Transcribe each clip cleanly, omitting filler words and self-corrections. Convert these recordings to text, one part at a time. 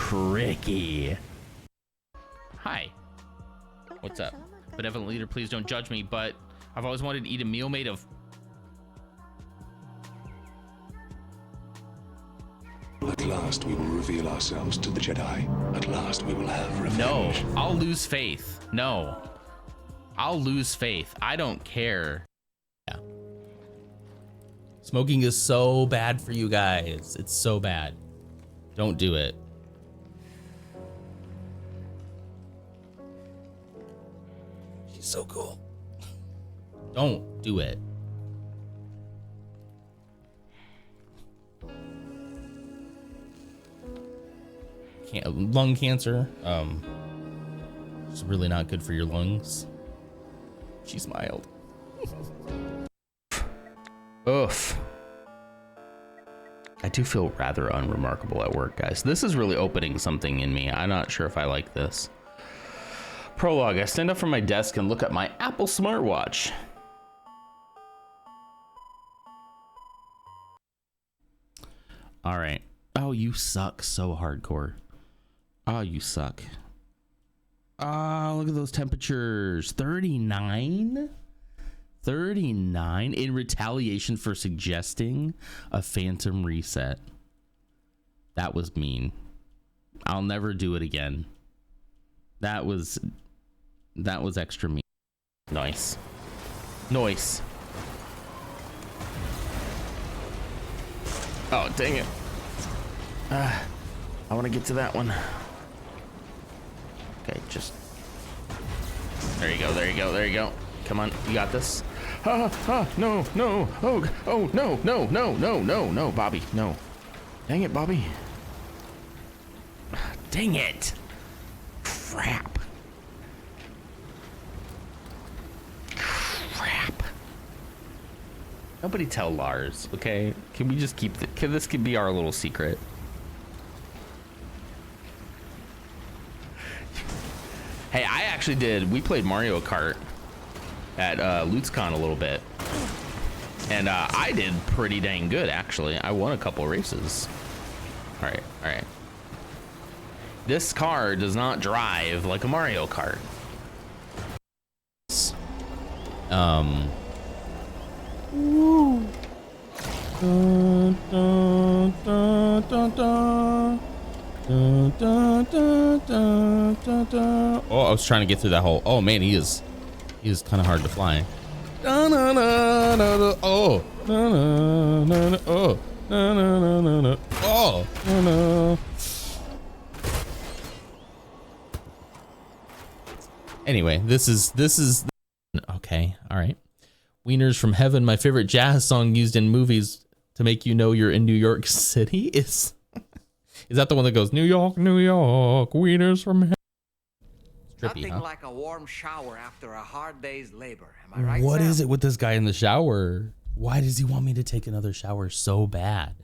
tricky. Hi. What's up? Benevolent leader, please don't judge me, but I've always wanted to eat a meal made of... At last we will reveal ourselves to the Jedi. At last we will have revenge. No, I'll lose faith. No. I'll lose faith. I don't care. Yeah. Smoking is so bad for you guys. It's so bad. Don't do it. She's so cool. Don't do it. Lung cancer. It's really not good for your lungs. She smiled. Oof. I do feel rather unremarkable at work, guys. This is really opening something in me. I'm not sure if I like this. Prologue. I stand up from my desk and look at my Apple smartwatch. All right. Oh, you suck so hardcore. Oh, you suck. Oh, look at those temperatures. 39? 39 in retaliation for suggesting a phantom reset. That was mean. I'll never do it again. That was extra mean. Nice. Nice. Oh, dang it. I want to get to that one. Okay, just... There you go, there you go, there you go. Come on, you got this. No, no, oh, no, no, Bobby, no. Dang it, Bobby. Dang it. Crap. Nobody tell Lars, okay? Can we just keep this could be our little secret. Hey, I actually we played Mario Kart at LutzCon a little bit. And I did pretty dang good, actually. I won a couple races. All right. This car does not drive like a Mario Kart. Woo. Dun, dun, dun, dun, dun. Dun, dun, dun, dun, dun, dun. Oh, I was trying to get through that hole. Oh man, he is kind of hard to fly. Oh, na, na, na, na. Oh, na, na, na, na. Oh, na, na, na, na, na. Oh, na, na. Anyway, this is okay. All right. Wieners from Heaven, my favorite jazz song used in movies to make you know you're in New York City is that the one that goes New York, New York, wieners from heaven? It's trippy, Nothing huh? like a warm shower after a hard day's labor. Am I right? What Sam? is it with this guy in the shower? Why does he want me to take another shower so bad?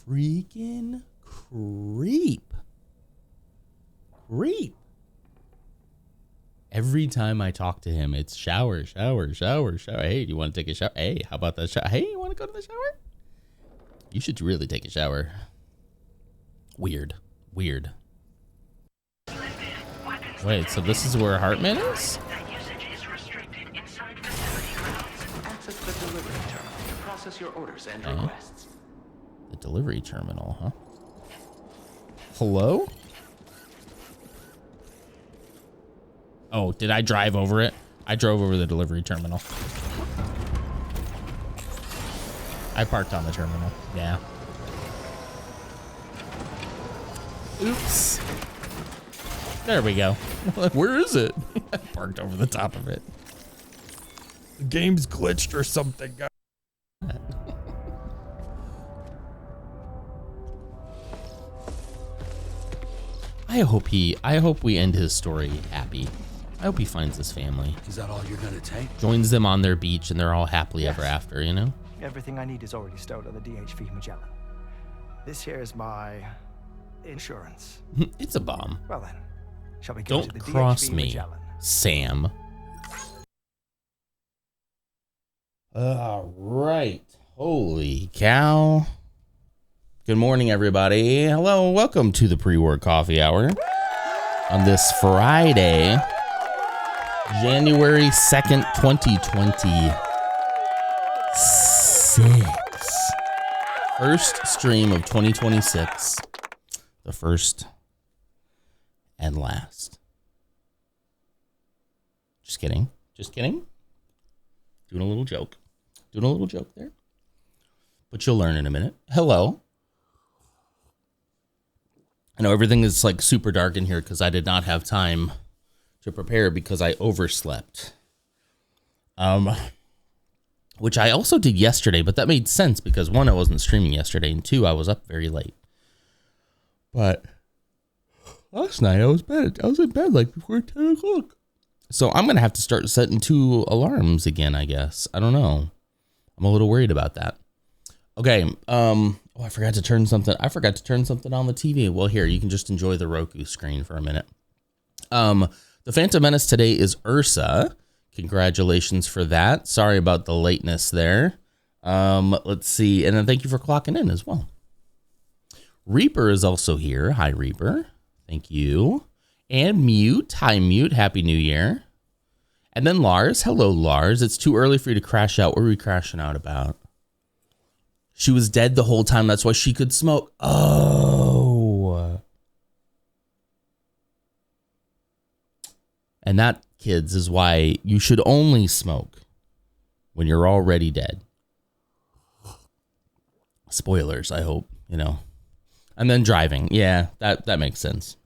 Freaking creep. Every time I talk to him, it's shower. Hey, do you want to take a shower? Hey, how about that shower? Hey, you want to go to the shower? You should really take a shower. Weird. Wait, so this is where Hartman is? Access the delivery terminal to process your orders and requests. The delivery terminal, huh? Hello? Oh, did I drive over it? I drove over the delivery terminal. I parked on the terminal. Yeah. Oops. There we go. Where is it? I parked over the top of it. The game's glitched or something. I hope we end his story happy. I hope he finds his family. Is that all you're gonna take? Joins them on their beach and they're all happily ever after, you know? Everything I need is already stowed on the DHV Magellan. This here is my insurance. It's a bomb. Well then, shall we go to Don't the cross DHV me, Magellan? Sam. All right. Holy cow. Good morning, everybody. Hello, welcome to the pre-work coffee hour on this Friday, January 2nd, 2026. First stream of 2026. The first and last. Just kidding. Just kidding. Doing a little joke. Doing a little joke there. But you'll learn in a minute. Hello. I know everything is like super dark in here because I did not have time to prepare because I overslept. Which I also did yesterday, but that made sense because one, I wasn't streaming yesterday, and two, I was up very late. But last night I was in bed like before 10 o'clock. So I'm gonna have to start setting 2 alarms again, I guess. I don't know. I'm a little worried about that. Okay. I forgot to turn something. I forgot to turn something on the TV. Well, here, you can just enjoy the Roku screen for a minute. The Phantom Menace today is Ursa. Congratulations for that. Sorry about the lateness there. Let's see. And then thank you for clocking in as well. Reaper is also here. Hi, Reaper. Thank you. And Mute. Hi, Mute. Happy New Year. And then Lars. Hello, Lars. It's too early for you to crash out. What are we crashing out about? She was dead the whole time. That's why she could smoke. Oh. And that, kids, is why you should only smoke when you're already dead. Spoilers, I hope, you know. And then driving. Yeah, that makes sense.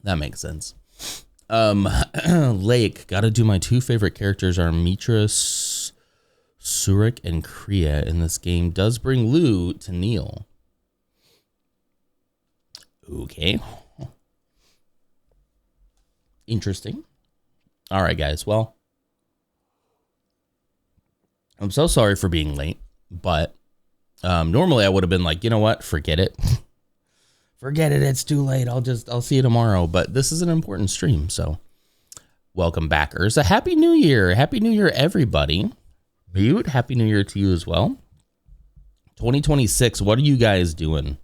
That makes sense. Lake. Gotta do my 2 favorite characters are Mitra Surik and Kriya in this game. Does bring Lou to Neil. Okay. Interesting. All right, guys. Well, I'm so sorry for being late, but normally I would have been like, you know what? Forget it. Forget it. It's too late. I'll see you tomorrow. But this is an important stream, so welcome back, Ursa. Happy New Year. Happy New Year, everybody. Mute, Happy New Year to you as well. 2026, what are you guys doing?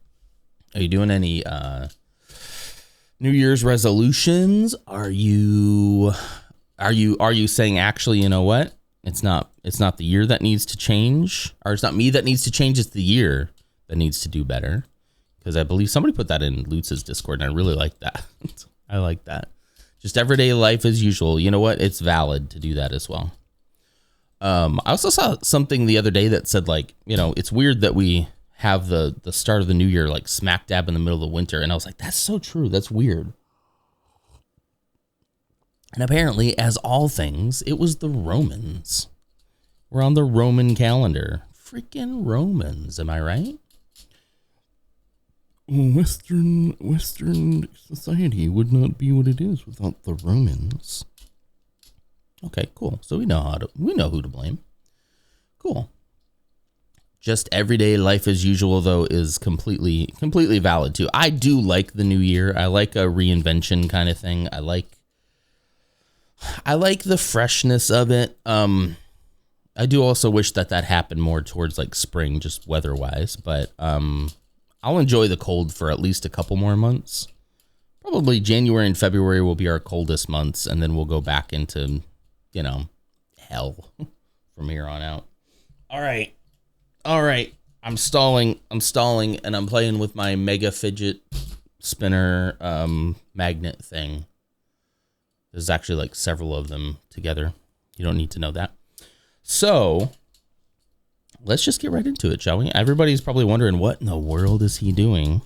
Are you doing any New Year's resolutions? Are you saying, actually, you know what? It's not the year that needs to change, or it's not me that needs to change, it's the year that needs to do better. Because I believe somebody put that in Lutz's Discord, and I really like that. I like that. Just everyday life as usual. You know what? It's valid to do that as well. I also saw something the other day that said, like, you know, it's weird that we have the start of the new year like smack dab in the middle of the winter. And I was like, that's so true. That's weird. And apparently, as all things, it was the Romans. We're on the Roman calendar. Freaking Romans, am I right? Western society would not be what it is without the Romans. Okay, cool. So we know who to blame. Cool. Just everyday life as usual, though, is completely valid too. I do like the new year. I like a reinvention kind of thing. I like the freshness of it. I do also wish that happened more towards like spring, just weather-wise. But I'll enjoy the cold for at least a couple more months. Probably January and February will be our coldest months, and then we'll go back into, you know, hell from here on out. All right. I'm stalling, and I'm playing with my mega fidget spinner magnet thing. There's actually like several of them together. You don't need to know that. So let's just get right into it, shall we? Everybody's probably wondering, what in the world is he doing?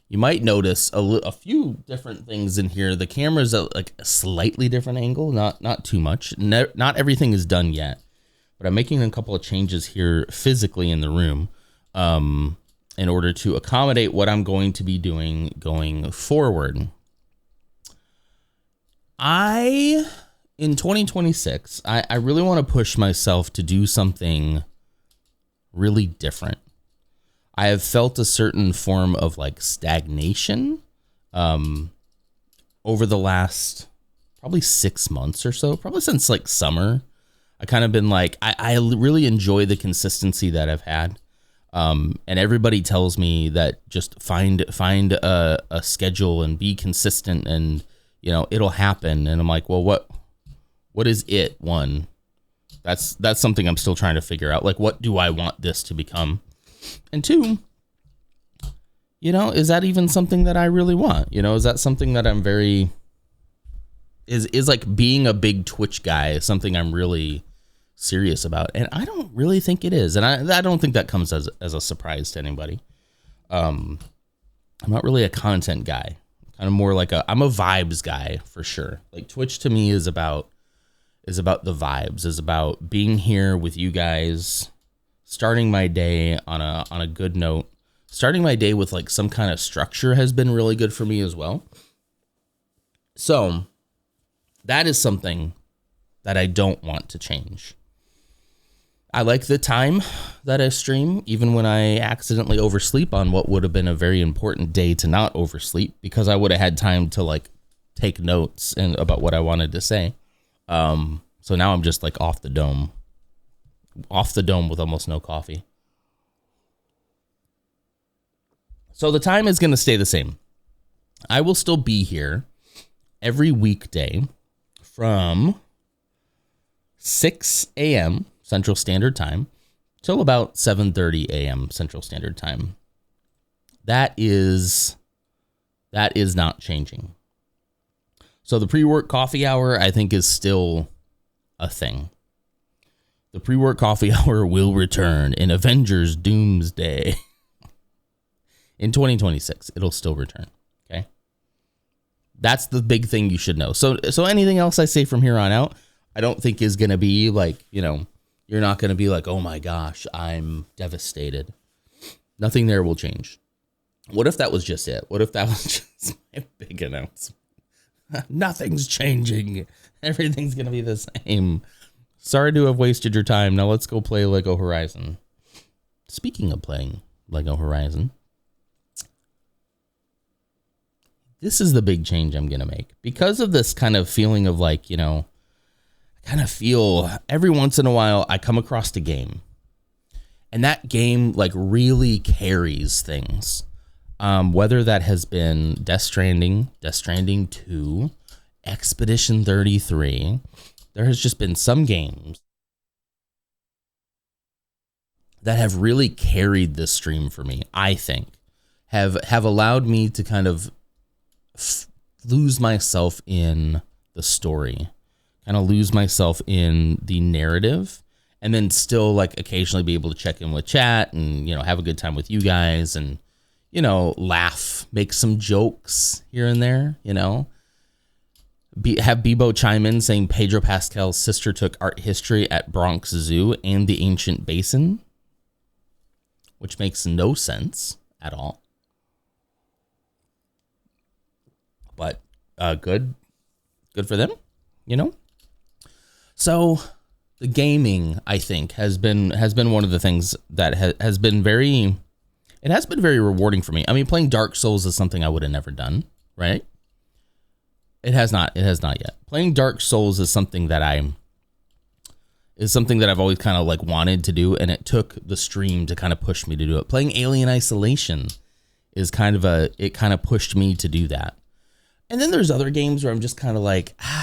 You might notice a few different things in here. The camera's at like a slightly different angle, not too much. Not everything is done yet, but I'm making a couple of changes here physically in the room in order to accommodate what I'm going to be doing going forward. In 2026, I really want to push myself to do something really different. I have felt a certain form of like stagnation over the last probably 6 months or so, probably since like summer. I kind of been like, I really enjoy the consistency that I've had. And everybody tells me that just find a schedule and be consistent, and you know it'll happen. And I'm like, well, what is it? One, that's something I'm still trying to figure out. Like, what do I want this to become? And two, you know, is that even something that I really want? You know, is that something that I'm very is like being a big Twitch guy something I'm really serious about? And I don't really think it is. And I don't think that comes as a surprise to anybody. I'm not really a content guy. Kind of more like I'm a vibes guy for sure. Like Twitch to me is about the vibes, is about being here with you guys, starting my day on a good note. Starting my day with like some kind of structure has been really good for me as well. So that is something that I don't want to change. I like the time that I stream, even when I accidentally oversleep on what would have been a very important day to not oversleep, because I would have had time to like take notes and about what I wanted to say. So now I'm just like off the dome with almost no coffee. So the time is going to stay the same. I will still be here every weekday from 6 a.m. Central Standard Time till about 7:30 a.m. Central Standard Time. That is not changing. So the pre-work coffee hour, I think, is still a thing. The pre-work coffee hour will return in Avengers Doomsday. In 2026, it'll still return. Okay. That's the big thing you should know. So anything else I say from here on out, I don't think is going to be like, you know, you're not going to be like, oh my gosh, I'm devastated. Nothing there will change. What if that was just it? What if that was just my big announcement? Nothing's changing. Everything's going to be the same. Sorry to have wasted your time. Now let's go play Lego Horizon. Speaking of playing Lego Horizon, this is the big change I'm going to make. Because of this kind of feeling of like, you know, I kind of feel every once in a while I come across a game. And that game like really carries things. Whether that has been Death Stranding 2, Expedition 33, there has just been some games that have really carried this stream for me, I think. Have allowed me to kind of lose myself in the story, kind of lose myself in the narrative, and then still like occasionally be able to check in with chat and, you know, have a good time with you guys and, you know, laugh, make some jokes here and there, you know. Have Bebo chime in saying Pedro Pascal's sister took art history at Bronx Zoo and the Ancient Basin, which makes no sense at all. But good for them, you know. So the gaming, I think, has been one of the things that has been very rewarding for me. I mean, playing Dark Souls is something I would have never done, right? It has not yet. Playing Dark Souls is something that I've always kind of like wanted to do, and it took the stream to kind of push me to do it. Playing Alien Isolation is kind of pushed me to do that. And then there's other games where I'm just kind of like, I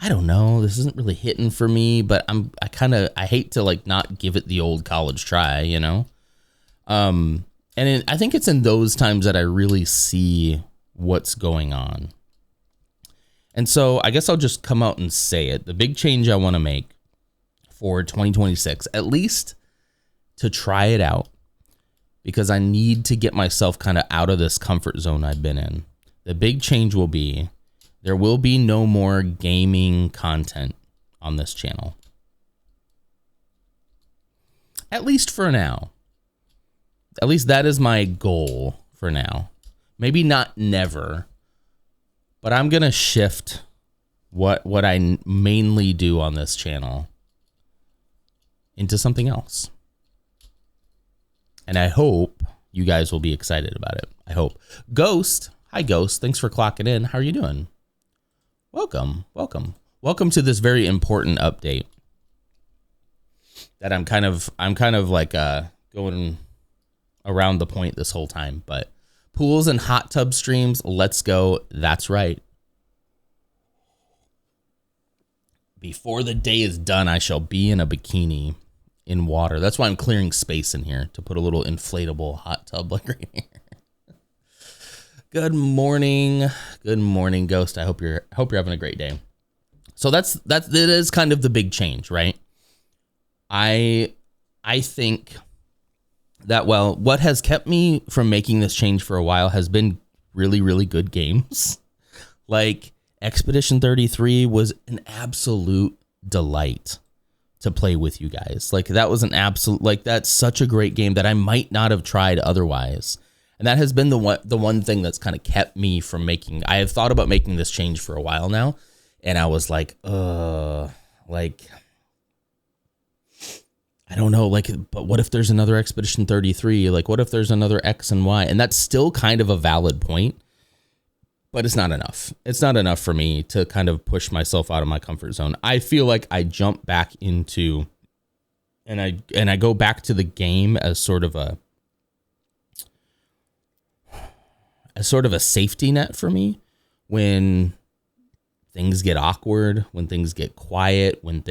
don't know, this isn't really hitting for me, but I hate to like not give it the old college try, you know? I think it's in those times that I really see what's going on. And so I guess I'll just come out and say it. The big change I want to make for 2026, at least to try it out, because I need to get myself kind of out of this comfort zone I've been in. The big change will be there will be no more gaming content on this channel. At least for now. At least that is my goal for now. Maybe not never, but I'm going to shift what I mainly do on this channel into something else. And I hope you guys will be excited about it. I hope. Ghost. Hi, Ghost. Thanks for clocking in. How are you doing? Welcome. Welcome to this very important update. that I'm kind of like going around the point this whole time. But pools and hot tub streams, let's go. That's right. Before the day is done, I shall be in a bikini in water. That's why I'm clearing space in here to put a little inflatable hot tub like right here. Good morning, Ghost. I hope you're having a great day. So that is kind of the big change, right? I think that, well, what has kept me from making this change for a while has been really, really good games. Like Expedition 33 was an absolute delight to play with you guys. Like that was an absolute, like that's such a great game that I might not have tried otherwise. And that has been the one thing that's kind of kept me from making, I have thought about making this change for a while now. And I was like, like, I don't know, like, but what if there's another Expedition 33? Like, what if there's another X and Y? And that's still kind of a valid point, but it's not enough. It's not enough for me to kind of push myself out of my comfort zone. I feel like I jump back into, and I go back to the game as sort of a safety net for me when things get awkward, when things get quiet, when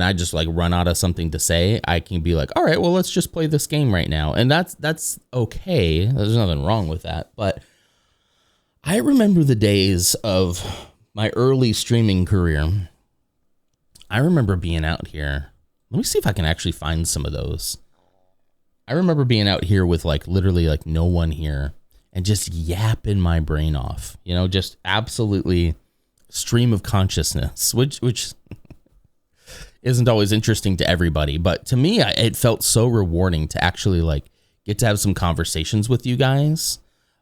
I just like run out of something to say. I can be like, all right, well, let's just play this game right now. And that's okay. There's nothing wrong with that. But I remember the days of my early streaming career. I remember being out here. Let me see if I can actually find some of those. I remember being out here with like literally like no one here and just yapping my brain off, you know, just absolutely stream of consciousness, which isn't always interesting to everybody. But to me, it felt so rewarding to actually like get to have some conversations with you guys.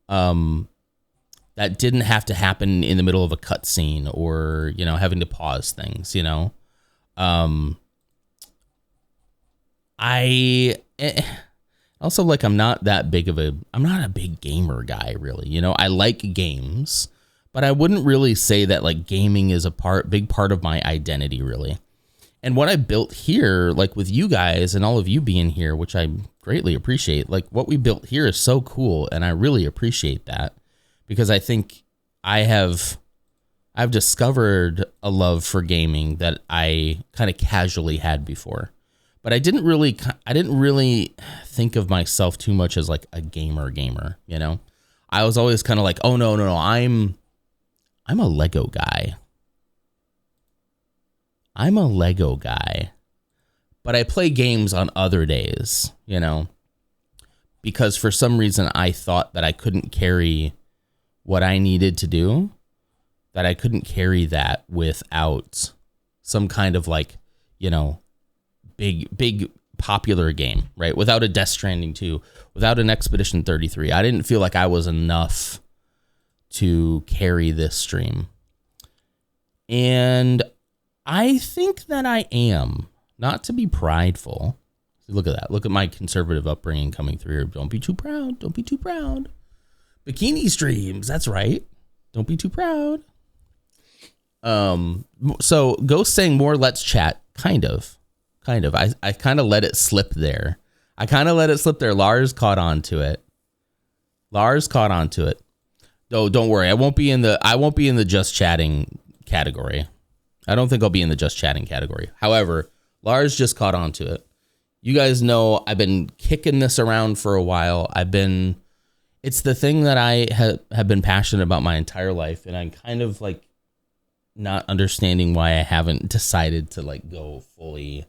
That didn't have to happen in the middle of a cutscene or, you know, having to pause things, you know. Also, like, I'm not a big gamer guy, really. You know, I like games, but I wouldn't really say that like gaming is big part of my identity, really. And what I built here, like with you guys and all of you being here, which I greatly appreciate, like what we built here is so cool. And I really appreciate that because I think I've discovered a love for gaming that I kind of casually had before. But I didn't really think of myself too much as like a gamer, you know? I was always kind of like, oh no, I'm a Lego guy. I'm a Lego guy. But I play games on other days, you know? Because for some reason I thought that I couldn't carry what I needed to do, that I couldn't carry that without some kind of like, you know, big popular game, right? Without a Death Stranding 2, without an Expedition 33, I didn't feel like I was enough to carry this stream. And I think that I am, not to be prideful. Look at that. Look at my conservative upbringing coming through here. Don't be too proud. Don't be too proud. Bikini streams. That's right. Don't be too proud. So Ghost saying more let's chat. Kind of. I kind of let it slip there. Lars caught on to it. No, don't worry. I won't be in the just chatting category. I don't think I'll be in the just chatting category. However, Lars just caught on to it. You guys know I've been kicking this around for a while. It's the thing that I have been passionate about my entire life. And I'm kind of like not understanding why I haven't decided to like go fully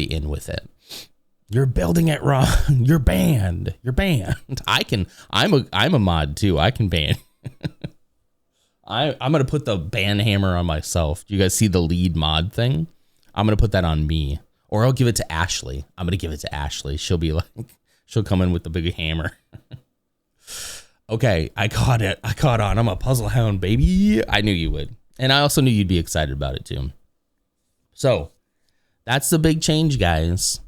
in with it. You're building it wrong. You're banned. I'm a mod too. I can ban. I'm going to put the ban hammer on myself. Do you guys see the lead mod thing? I'm going to put that on me, or I'll give it to Ashley. I'm going to give it to Ashley. She'll come in with the big hammer. Okay. I caught it. I caught on. I'm a puzzle hound, baby. I knew you would. And I also knew you'd be excited about it too. So that's the big change, guys.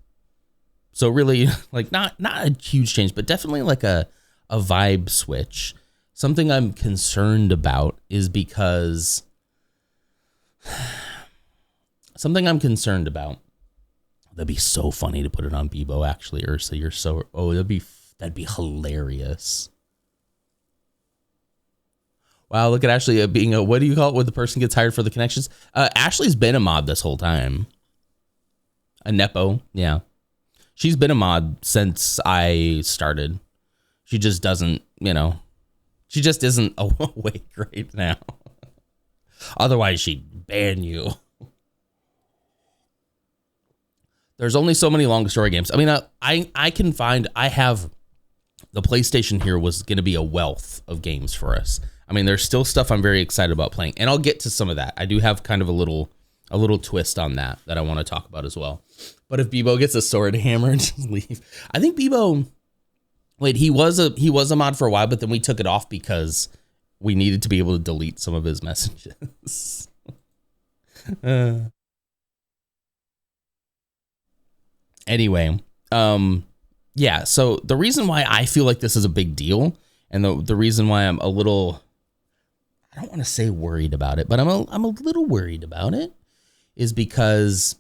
So really, like not a huge change, but definitely like a vibe switch. Something I'm concerned about is because something I'm concerned about. That'd be so funny to put it on Bebo, actually, Ursa. You're so... Oh, that'd be hilarious. Wow, look at Ashley being a... What do you call it when the person gets hired for the connections? Ashley's been a mod this whole time. A Nepo, yeah. She's been a mod since I started. She just doesn't, she just isn't awake right now. Otherwise, she'd ban you. There's only so many long story games. I mean, I can find, I have, the PlayStation here was going to be a wealth of games for us. I mean, there's still stuff I'm very excited about playing, and I'll get to some of that. I do have kind of a little twist on that I want to talk about as well. But if Bebo gets a sword hammer and just leave, I think Bebo, wait, he was a mod for a while, but then we took it off because we needed to be able to delete some of his messages. Anyway, yeah, so the reason why I feel like this is a big deal, and the reason why I'm a little, I don't want to say worried about it, but I'm a little worried about it, is because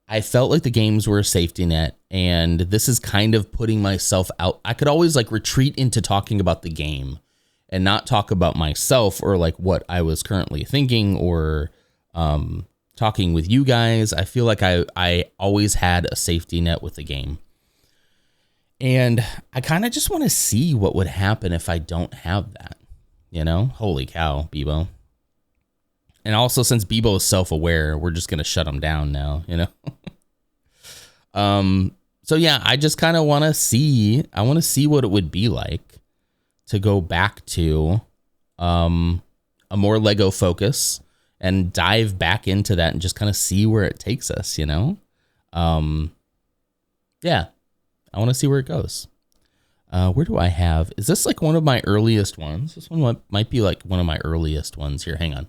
I felt like the games were a safety net, and this is kind of putting myself out. I could always like retreat into talking about the game and not talk about myself or like what I was currently thinking or talking with you guys. I feel like I always had a safety net with the game. And I kind of just want to see what would happen if I don't have that, Holy cow, Bebo. And also, since Bebo is self-aware, we're just going to shut him down now, So yeah, I just kind of want to see, what it would be like to go back to a more Lego focus and dive back into that and just kind of see where it takes us, Yeah, I want to see where it goes. Where do I have, is this like one of my earliest ones? This one might be like one of my earliest ones here. Hang on.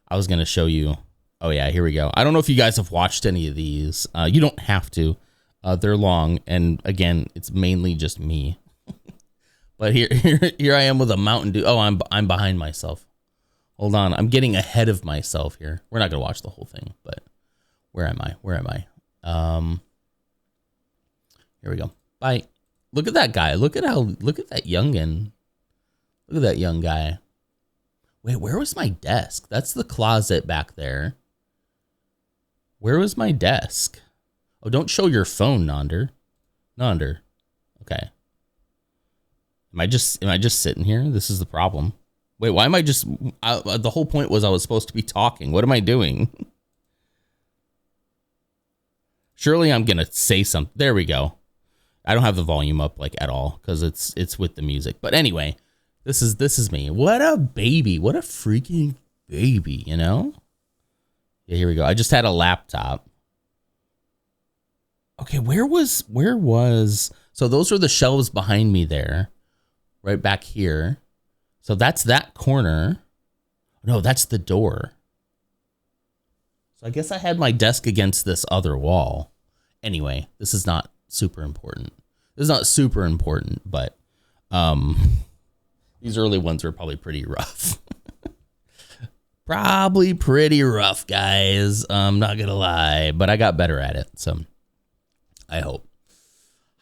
I was going to show you. Oh yeah, here we go. I don't know if you guys have watched any of these. You don't have to. They're long. And again, it's mainly just me. But here I am with a Mountain Dew. Oh, I'm behind myself. Hold on. I'm getting ahead of myself here. We're not going to watch the whole thing, but where am I? Here we go. Bye. Look at that guy. Look at that youngin. Look at that young guy. Wait, where was my desk? That's the closet back there. Where was my desk? Oh, don't show your phone, Nonder. Okay. Am I just sitting here? This is the problem. Wait, why am I just... the whole point was I was supposed to be talking. What am I doing? Surely I'm going to say something. There we go. I don't have the volume up like at all because it's with the music. But anyway, this is me. What a baby. What a freaking baby, Yeah, here we go. I just had a laptop. Okay, where was... So those are the shelves behind me there. Right back here. So that's that corner. No, that's the door. So I guess I had my desk against this other wall. Anyway, this is not super important. But these early ones were probably pretty rough. Probably pretty rough, guys. I'm not going to lie, but I got better at it. So I hope.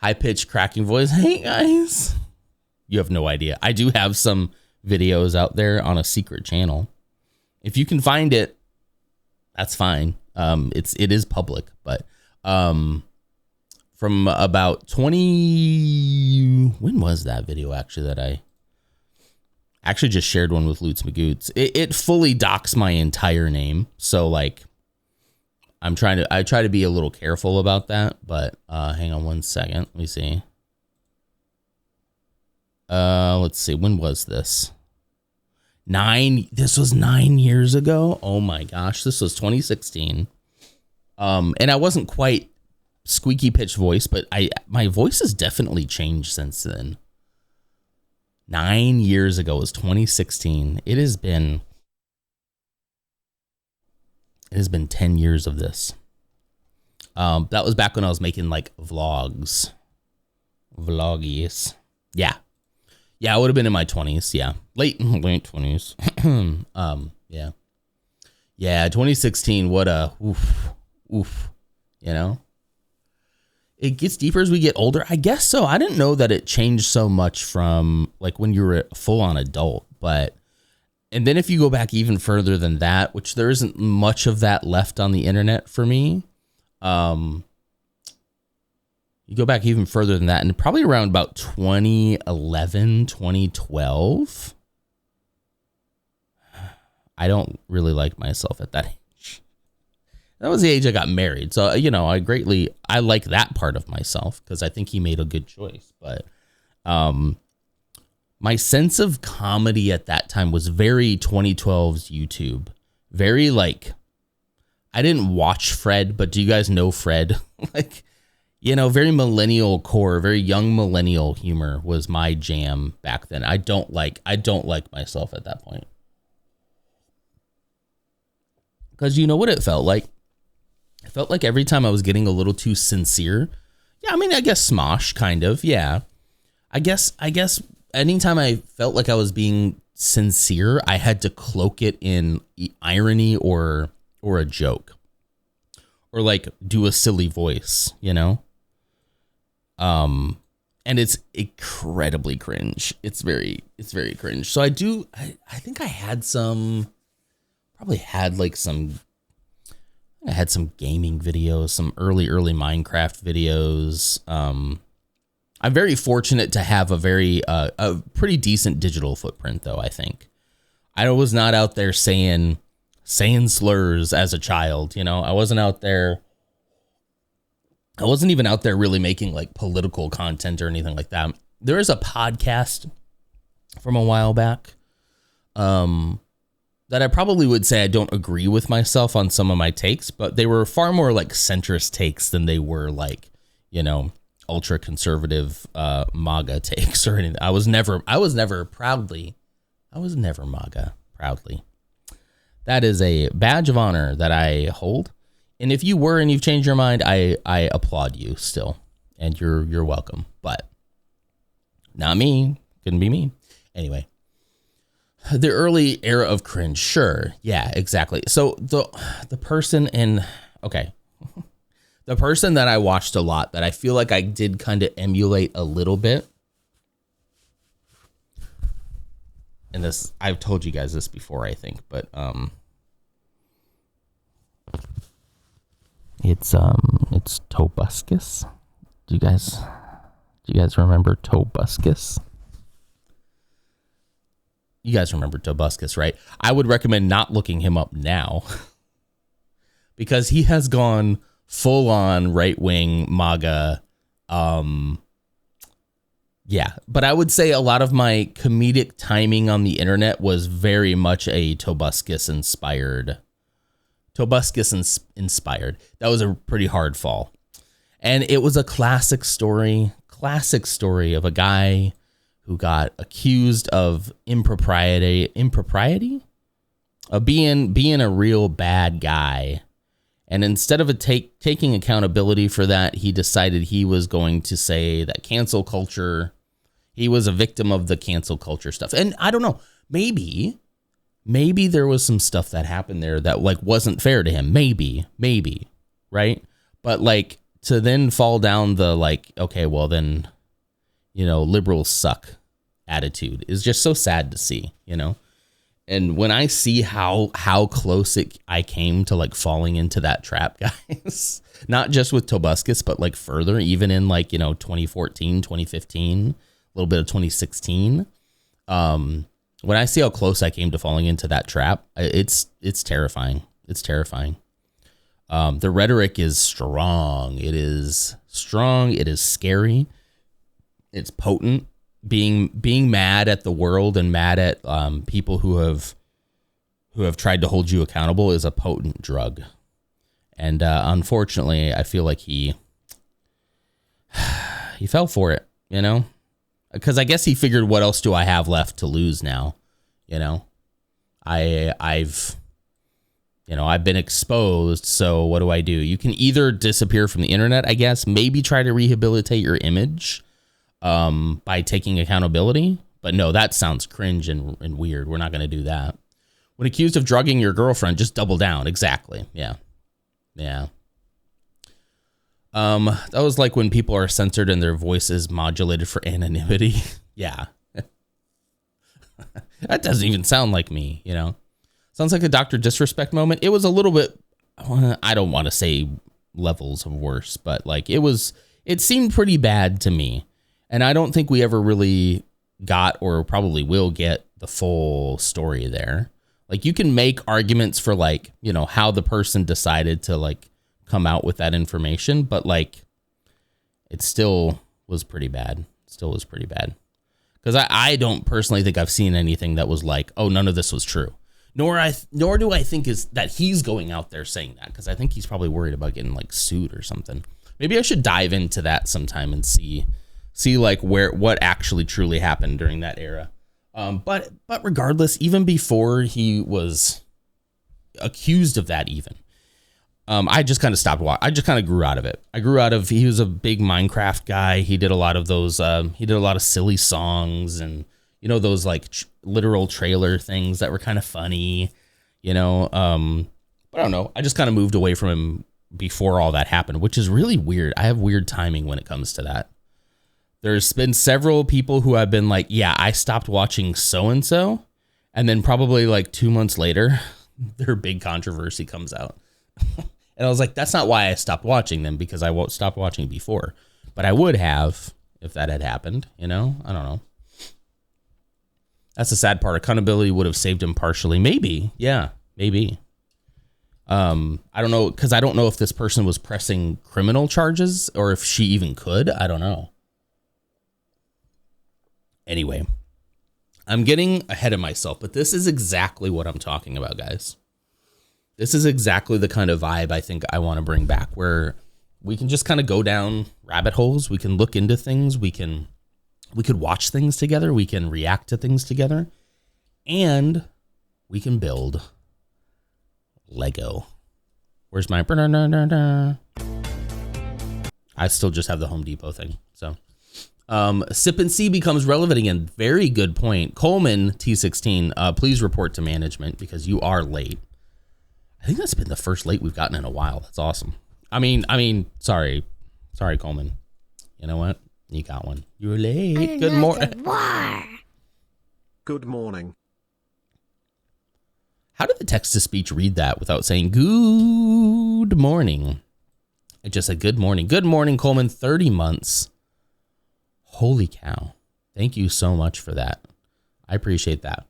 High-pitched cracking voice. Hey, guys. You have no idea. I do have some videos out there on a secret channel. If you can find it, that's fine. It is public, but from about 20, when was that video actually that I actually just shared one with Lutz Magoots? It fully docks my entire name, so like I try to be a little careful about that, but hang on one second. Let me see. Let's see. When was this? This was 9 years ago. Oh my gosh. This was 2016. And I wasn't quite squeaky pitch voice, but my voice has definitely changed since then. 9 years ago was 2016. It has been 10 years of this. That was back when I was making like vlogs. Vloggies. Yeah. Yeah, I would have been in my 20s. Yeah. Late 20s. Yeah. Yeah, 2016. What a oof. You know, it gets deeper as we get older. I guess so. I didn't know that it changed so much from like when you were a full on adult, but. And then if you go back even further than that, which there isn't much of that left on the internet for me, you go back even further than that, and probably around about 2011, 2012. I don't really like myself at that age. That was the age I got married. So, you know, I like that part of myself because I think he made a good choice. But my sense of comedy at that time was very 2012's YouTube. Very like, I didn't watch Fred, but do you guys know Fred? Like, you know, very millennial core, very young millennial humor was my jam back then. I don't like myself at that point. Because you know what it felt like? It felt like every time I was getting a little too sincere. Yeah, I mean, I guess Smosh, kind of, yeah. I guess anytime I felt like I was being sincere, I had to cloak it in irony or a joke. Or like do a silly voice, you know? And it's incredibly cringe. It's very cringe. So I think I had some gaming videos, some early Minecraft videos. I'm very fortunate to have a pretty decent digital footprint, though. I think I was not out there saying slurs as a child. You know, I wasn't even out there really making like political content or anything like that. There is a podcast from a while back that I probably would say I don't agree with myself on some of my takes, but they were far more like centrist takes than they were like, you know, ultra conservative MAGA takes or anything. I was never MAGA proudly. That is a badge of honor that I hold. And if you were and you've changed your mind, I applaud you still. And you're welcome. But not me. Couldn't be me. Anyway. The early era of cringe. Sure. Yeah, exactly. So the person the person that I watched a lot that I feel like I did kind of emulate a little bit. And this, I've told you guys this before, I think, but it's Tobuscus. Do you guys remember Tobuscus? You guys remember Tobuscus, right? I would recommend not looking him up now because he has gone full on right wing MAGA. Yeah, but I would say a lot of my comedic timing on the internet was very much a Tobuscus inspired. That was a pretty hard fall. And it was a classic story of a guy who got accused of impropriety of being a real bad guy. And instead of taking accountability for that, he decided he was going to say that cancel culture, he was a victim of the cancel culture stuff. And I don't know, maybe there was some stuff that happened there that like wasn't fair to him. Maybe, right? But like to then fall down the like, okay, well then, you know, liberals suck attitude is just so sad to see, you know? And when I see how close I came to like falling into that trap, guys, not just with Tobuscus, but like further, even in like, you know, 2014, 2015, a little bit of 2016. When I see how close I came to falling into that trap, it's terrifying. It's terrifying. The rhetoric is strong. It is strong. It is scary. It's potent. Being mad at the world and mad at people who have tried to hold you accountable is a potent drug. And unfortunately, I feel like he fell for it, you know? Because I guess he figured, what else do I have left to lose now? You know? I've been exposed, so what do? You can either disappear from the internet, I guess, maybe try to rehabilitate your image by taking accountability. But no, that sounds cringe and weird. We're not going to do that. When accused of drugging your girlfriend, just double down. Exactly. Yeah. Yeah. That was like when people are censored and their voices modulated for anonymity. Yeah. That doesn't even sound like me, you know? Sounds like a Dr. Disrespect moment. It was a little bit, I don't want to say levels of worse, but like it seemed pretty bad to me. And I don't think we ever really got or probably will get the full story there. Like you can make arguments for like, you know, how the person decided to like come out with that information, but like it still was pretty bad. Because I don't personally think I've seen anything that was like, oh, none of this was true. Nor do I think is that he's going out there saying that, because I think he's probably worried about getting like sued or something. Maybe I should dive into that sometime and see like what actually truly happened during that era. But regardless, even before he was accused of that, even I just kind of stopped watching. I just kind of grew out of it. He was a big Minecraft guy. He did a lot of those. He did a lot of silly songs and, you know, those like literal trailer things that were kind of funny, you know. But I don't know. I just kind of moved away from him before all that happened, which is really weird. I have weird timing when it comes to that. There's been several people who have been like, yeah, I stopped watching so-and-so. And then probably like 2 months later, their big controversy comes out. And I was like, that's not why I stopped watching them, because I won't stop watching before. But I would have if that had happened, you know? I don't know. That's the sad part. Accountability would have saved him partially. Maybe. Yeah, maybe. I don't know, because I don't know if this person was pressing criminal charges or if she even could. I don't know. Anyway, I'm getting ahead of myself, but this is exactly what I'm talking about, guys. This is exactly the kind of vibe I think I want to bring back, where we can just kind of go down rabbit holes. We can look into things. We could watch things together. We can react to things together, and we can build Lego. Where's my... I still just have the Home Depot thing. So Sip and See becomes relevant again. Very good point. Coleman T16, please report to management because you are late. I think that's been the first late we've gotten in a while. That's awesome. I mean, sorry, Coleman. You know what? You got one. You're late. Good morning. Good morning. How did the text-to-speech read that without saying good morning? It just said good morning. Good morning, Coleman. 30 months. Holy cow. Thank you so much for that. I appreciate that.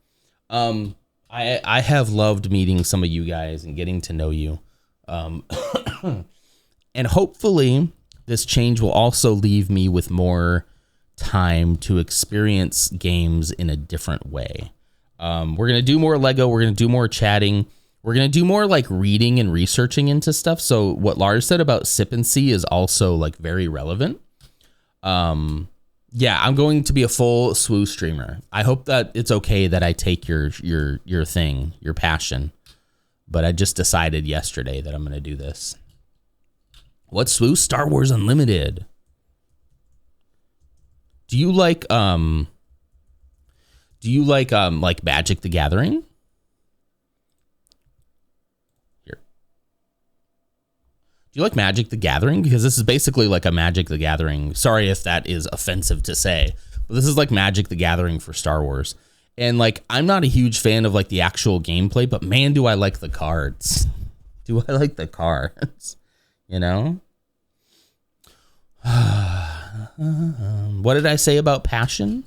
I have loved meeting some of you guys and getting to know you. And hopefully this change will also leave me with more time to experience games in a different way. We're going to do more Lego. We're going to do more chatting. We're going to do more like reading and researching into stuff. So what Lars said about Sip and See is also like very relevant. Yeah, I'm going to be a full SWU streamer. I hope that it's okay that I take your thing, your passion. But I just decided yesterday that I'm going to do this. What's SWU? Star Wars Unlimited. Do you like Magic the Gathering? Here. Do you like Magic the Gathering? Because this is basically like a Magic the Gathering. Sorry if that is offensive to say, but this is like Magic the Gathering for Star Wars. And like, I'm not a huge fan of like the actual gameplay, but man, do I like the cards. Do I like the cards? You know? What did I say about passion?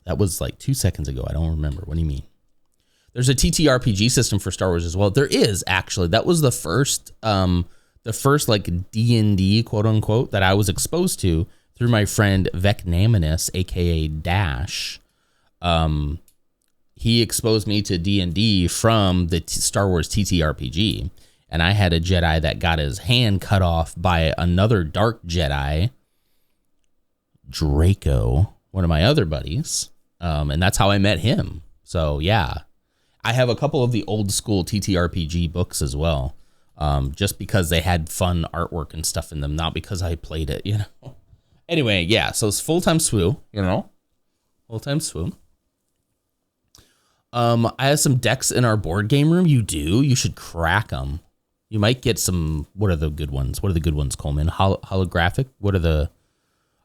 That was like 2 seconds ago. I don't remember. What do you mean? There's a TTRPG system for Star Wars as well. There is, actually. That was the first like D&D, quote unquote, that I was exposed to through my friend Vecnaminus, aka Dash. He exposed me to D&D from the Star Wars TTRPG. And I had a Jedi that got his hand cut off by another dark Jedi, Draco, one of my other buddies. And that's how I met him. So yeah, I have a couple of the old school TTRPG books as well. Just because they had fun artwork and stuff in them, not because I played it, you know? Anyway, yeah, so it's full-time SWU, you know? Full-time SWU. I have some decks in our board game room. You do? You should crack them. You might get some. What are the good ones? What are the good ones, Coleman? Holographic? What are the?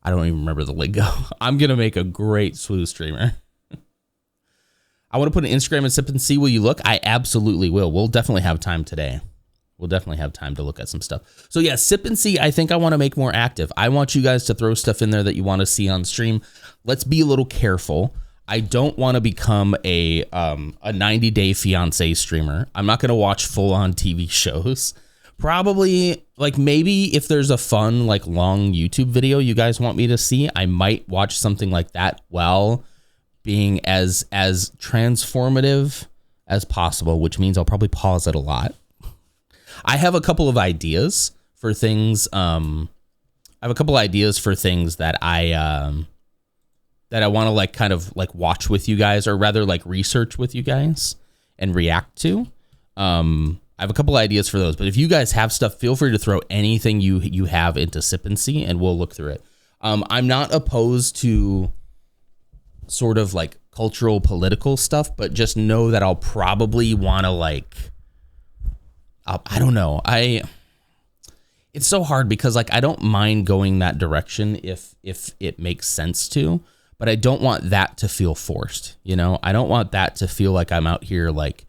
I don't even remember the lingo. I'm going to make a great Swoo streamer. I want to put an Instagram and sip and see. Will you look? I absolutely will. We'll definitely have time today. We'll definitely have time to look at some stuff. So yeah, sip and see, I think I want to make more active. I want you guys to throw stuff in there that you want to see on stream. Let's be a little careful. I don't want to become a 90-day fiance streamer. I'm not going to watch full-on TV shows. Probably, like, maybe if there's a fun, like, long YouTube video you guys want me to see, I might watch something like that while being as transformative as possible, which means I'll probably pause it a lot. I have a couple of ideas for things. I have a couple ideas for things that I want to like kind of like watch with you guys, or rather like research with you guys and react to. I have a couple ideas for those, but if you guys have stuff, feel free to throw anything you have into Sip and See, and we'll look through it. I'm not opposed to sort of like cultural, political stuff, but just know that I'll probably want to like. I don't know. It's so hard because like I don't mind going that direction if it makes sense to, but I don't want that to feel forced. You know, I don't want that to feel like I'm out here like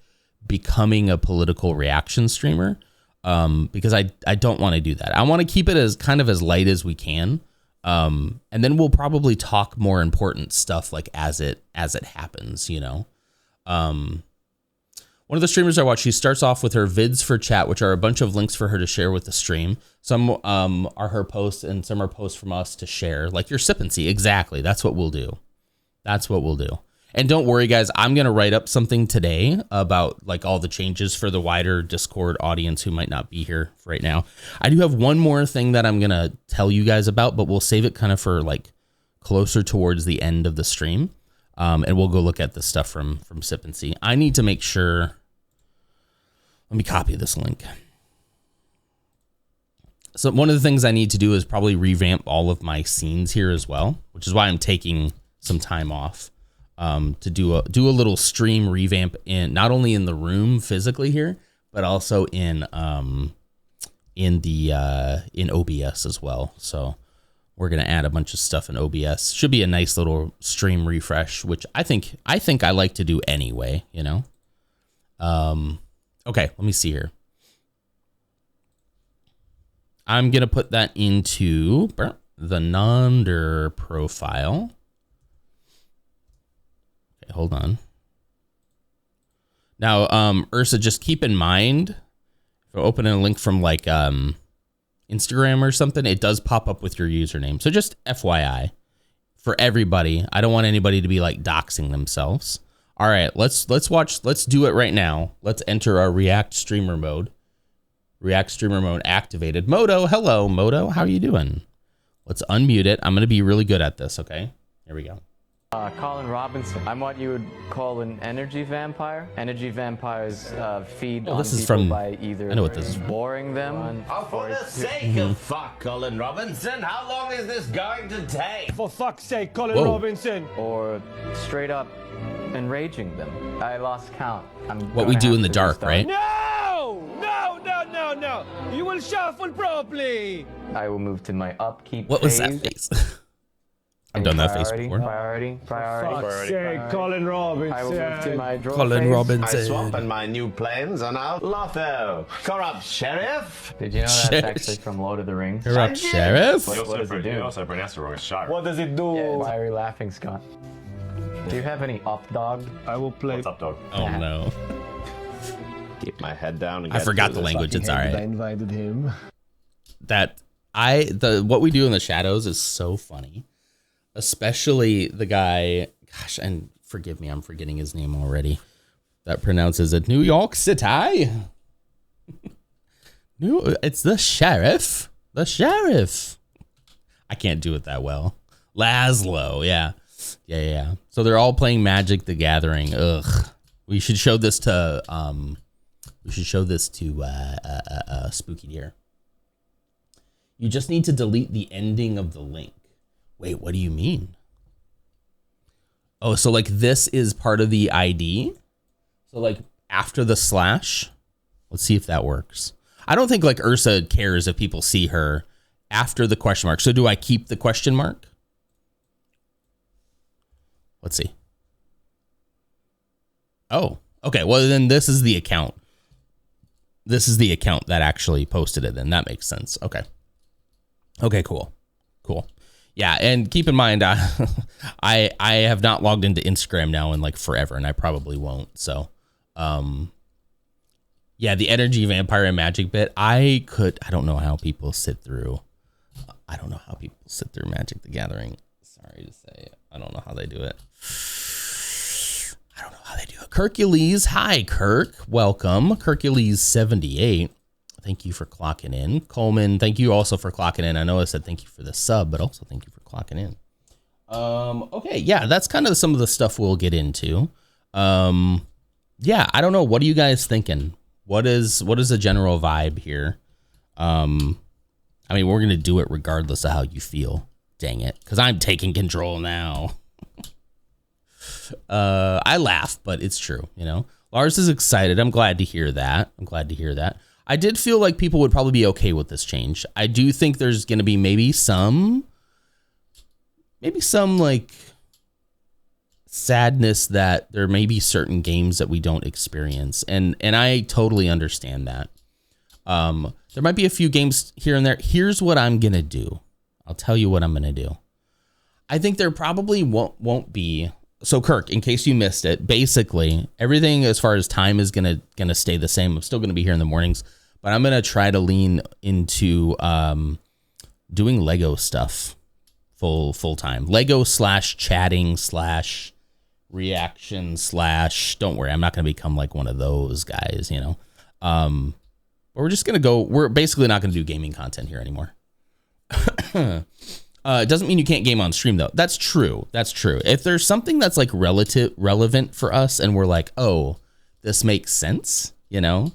becoming a political reaction streamer, because I don't want to do that. I want to keep it as kind of as light as we can, and then we'll probably talk more important stuff like as it happens. You know. One of the streamers I watch, she starts off with her vids for chat, which are a bunch of links for her to share with the stream. Some are her posts and some are posts from us to share, like your Sip and See. Exactly. That's what we'll do. That's what we'll do. And don't worry, guys, I'm going to write up something today about like all the changes for the wider Discord audience who might not be here right now. I do have one more thing that I'm going to tell you guys about, but we'll save it kind of for like closer towards the end of the stream. And we'll go look at the stuff from Sip and See. I need to make sure. Let me copy this link. So one of the things I need to do is probably revamp all of my scenes here as well, which is why I'm taking some time off to do a little stream revamp in not only in the room physically here, but also in OBS as well. So we're gonna add a bunch of stuff in OBS. Should be a nice little stream refresh, which I think I like to do anyway. You know. Okay, let me see here. I'm going to put that into the Nonder profile. Okay, hold on. Now, Ursa, just keep in mind, if I open a link from like Instagram or something, it does pop up with your username. So just FYI for everybody. I don't want anybody to be like doxing themselves. All right, let's do it right now. Let's enter our React streamer mode. React streamer mode activated. Moto, hello, Moto. How are you doing? Let's unmute it. I'm going to be really good at this, okay? Here we go. Colin Robinson. I'm what you would call an energy vampire. Energy vampires feed on people by either I know what this is from. boring them. Oh, for the sake of fuck, Colin Robinson, how long is this going to take? For fuck's sake, Colin Robinson. Or straight up enraging them. I lost count. What we do in the dark, right? No! You will shuffle properly. I will move to my upkeep What was phase. that face? I've done that face before. Priority. Fuck's sake, Colin Robinson. I will move to my draw Colin phase. Robinson. I swap in my new planes and I'll Lotho. Corrupt Sheriff? Did you know that's actually from Lord of the Rings? Corrupt Sheriff? What does it do? also bring Esther a shot. What does it do? Yeah, why are you laughing, Scott? Do you have any up dog? I will play. What's up, dog? Oh no. Keep my head down and I get forgot through the this. language. It's all I right. invited him. What we do in the shadows is so funny. Especially the guy, gosh, and forgive me, I'm forgetting his name already. That pronounces it New York City. It's the sheriff. The sheriff. I can't do it that well. Laszlo, yeah. So they're all playing Magic the Gathering. Ugh. We should show this to Spooky Deer. You just need to delete the ending of the link. Wait, what do you mean? Oh, so like this is part of the ID? So like after the slash, let's see if that works. I don't think like Ursa cares if people see her after the question mark. So do I keep the question mark? Let's see. Oh, okay. Well, then this is the account. This is the account that actually posted it. Then that makes sense. Okay. Okay, cool. Cool. Yeah, and keep in mind, I have not logged into Instagram now in like forever, and I probably won't. So, yeah, the energy vampire and magic bit. I don't know how people sit through. I don't know how people sit through Magic the Gathering. Sorry to say, I don't know how they do it. I don't know how they do it. Hercules, hi Kirk, welcome. Hercules 78. Thank you for clocking in. Coleman, thank you also for clocking in. I know I said thank you for the sub, but also thank you for clocking in. Okay, yeah, that's kind of some of the stuff we'll get into. Yeah, I don't know. What are you guys thinking? What is the general vibe here? I mean, we're gonna do it regardless of how you feel. Dang it, because I'm taking control now. I laugh, but it's true. You know, Lars is excited. I'm glad to hear that. I did feel like people would probably be okay with this change. I do think there's going to be maybe some like sadness that there may be certain games that we don't experience. And I totally understand that. There might be a few games here and there. Here's what I'm going to do. I'll tell you what I'm going to do. I think there probably won't be. So Kirk, in case you missed it, basically everything as far as time is going to stay the same. I'm still going to be here in the mornings. But I'm going to try to lean into doing Lego stuff full time. Lego / chatting / reaction / don't worry, I'm not going to become like one of those guys, you know. But we're just going to go. We're basically not going to do gaming content here anymore. It doesn't mean you can't game on stream, though. That's true. If there's something that's like relevant for us and we're like, oh, this makes sense, you know,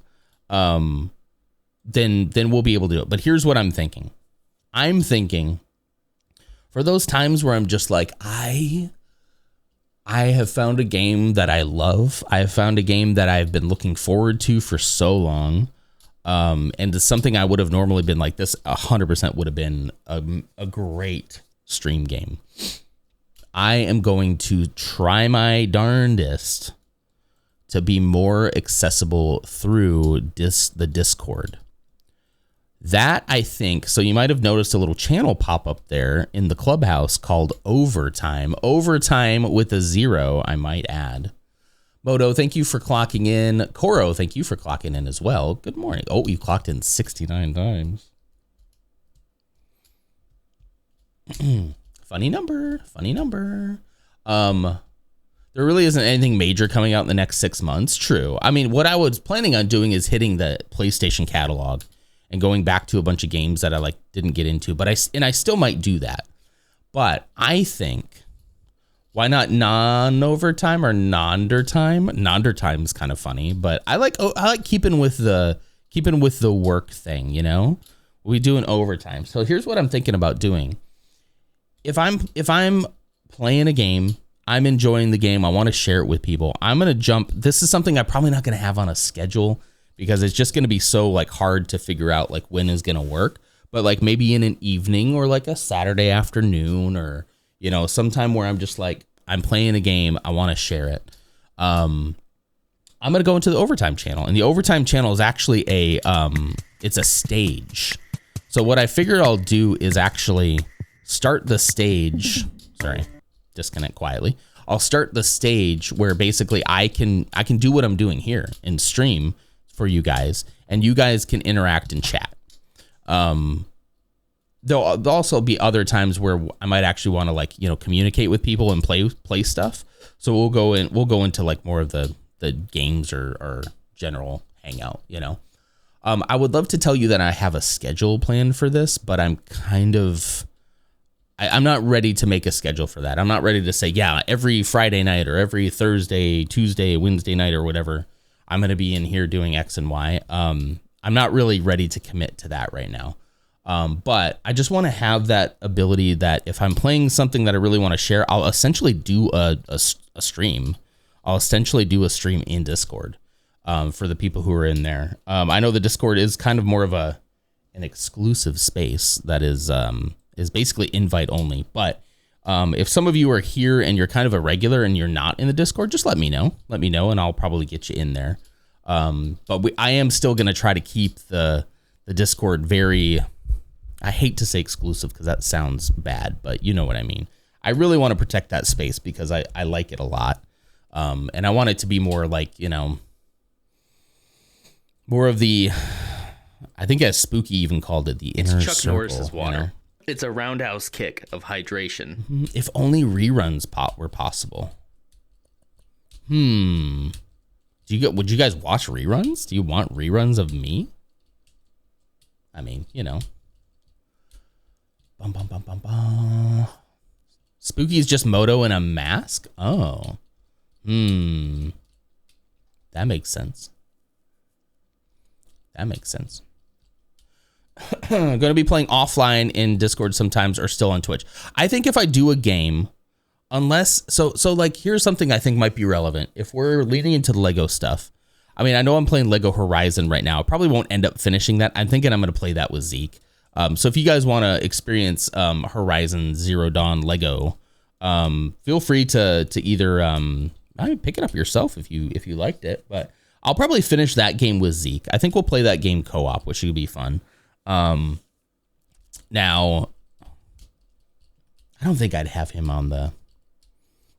then we'll be able to do it. But here's what I'm thinking. I'm thinking for those times where I'm just like, I have found a game that I love. I have found a game that I've been looking forward to for so long. And it's something I would have normally been like, this 100% would have been a great stream game. I am going to try my darndest to be more accessible through the Discord. That, I think, so you might have noticed a little channel pop up there in the clubhouse called Overtime. Overtime with a 0, I might add. Moto, thank you for clocking in. Koro, thank you for clocking in as well. Good morning. Oh, you clocked in 69 times. Funny number. There really isn't anything major coming out in the next 6 months. True. I mean, what I was planning on doing is hitting the PlayStation catalog and going back to a bunch of games that I didn't get into, but I still might do that. But I think, why not non-overtime or nondertime? Nondertime is kind of funny, but I like keeping with the work thing, you know? We do an overtime. So here's what I'm thinking about doing. If I'm playing a game, I'm enjoying the game, I want to share it with people, I'm going to jump. This is something I'm probably not going to have on a schedule because it's just going to be so hard to figure out when is going to work. But maybe in an evening or a Saturday afternoon or, you know, sometime where I'm just I'm playing a game, I want to share it. I'm going to go into the Overtime channel, and the Overtime channel is actually it's a stage. So what I figured I'll do is actually start the stage. Sorry, disconnect quietly. I'll start the stage where basically I can do what I'm doing here and stream for you guys, and you guys can interact and chat. There'll also be other times where I might actually want to communicate with people and play stuff. So we'll go into more of the games or general hangout, you know. I would love to tell you that I have a schedule planned for this, but I'm I'm not ready to make a schedule for that. I'm not ready to say, yeah, every Friday night or every Thursday, Tuesday, Wednesday night or whatever, I'm going to be in here doing X and Y. I'm not really ready to commit to that right now. But I just want to have that ability that if I'm playing something that I really want to share, I'll essentially do a stream. I'll essentially do a stream in Discord for the people who are in there. I know the Discord is kind of more of an exclusive space that is basically invite only. But if some of you are here and you're kind of a regular and you're not in the Discord, just let me know. Let me know, and I'll probably get you in there. But I am still going to try to keep the Discord very, I hate to say exclusive because that sounds bad, but you know what I mean. I really want to protect that space because I like it a lot. And I want it to be more like, you know, more of the, I think as Spooky even called it, the inner Chuck circle, Norris's water. You know? It's a roundhouse kick of hydration. If only reruns were possible. Would you guys watch reruns? Do you want reruns of me? I mean, you know. Bum, bum, bum, bum, bum. Spooky's just Moto in a mask? Oh. That makes sense. That makes sense. Going to be playing offline in Discord sometimes or still on Twitch. I think if I do a game, unless so like here's something I think might be relevant. If we're leading into the Lego stuff, I mean, I know I'm playing Lego Horizon right now. I probably won't end up finishing that. I'm thinking I'm going to play that with Zeke. So if you guys want to experience Horizon Zero Dawn Lego, feel free to either I mean, pick it up yourself if you liked it. But I'll probably finish that game with Zeke. I think we'll play that game co-op, which should be fun. Now, I don't think I'd have him on the,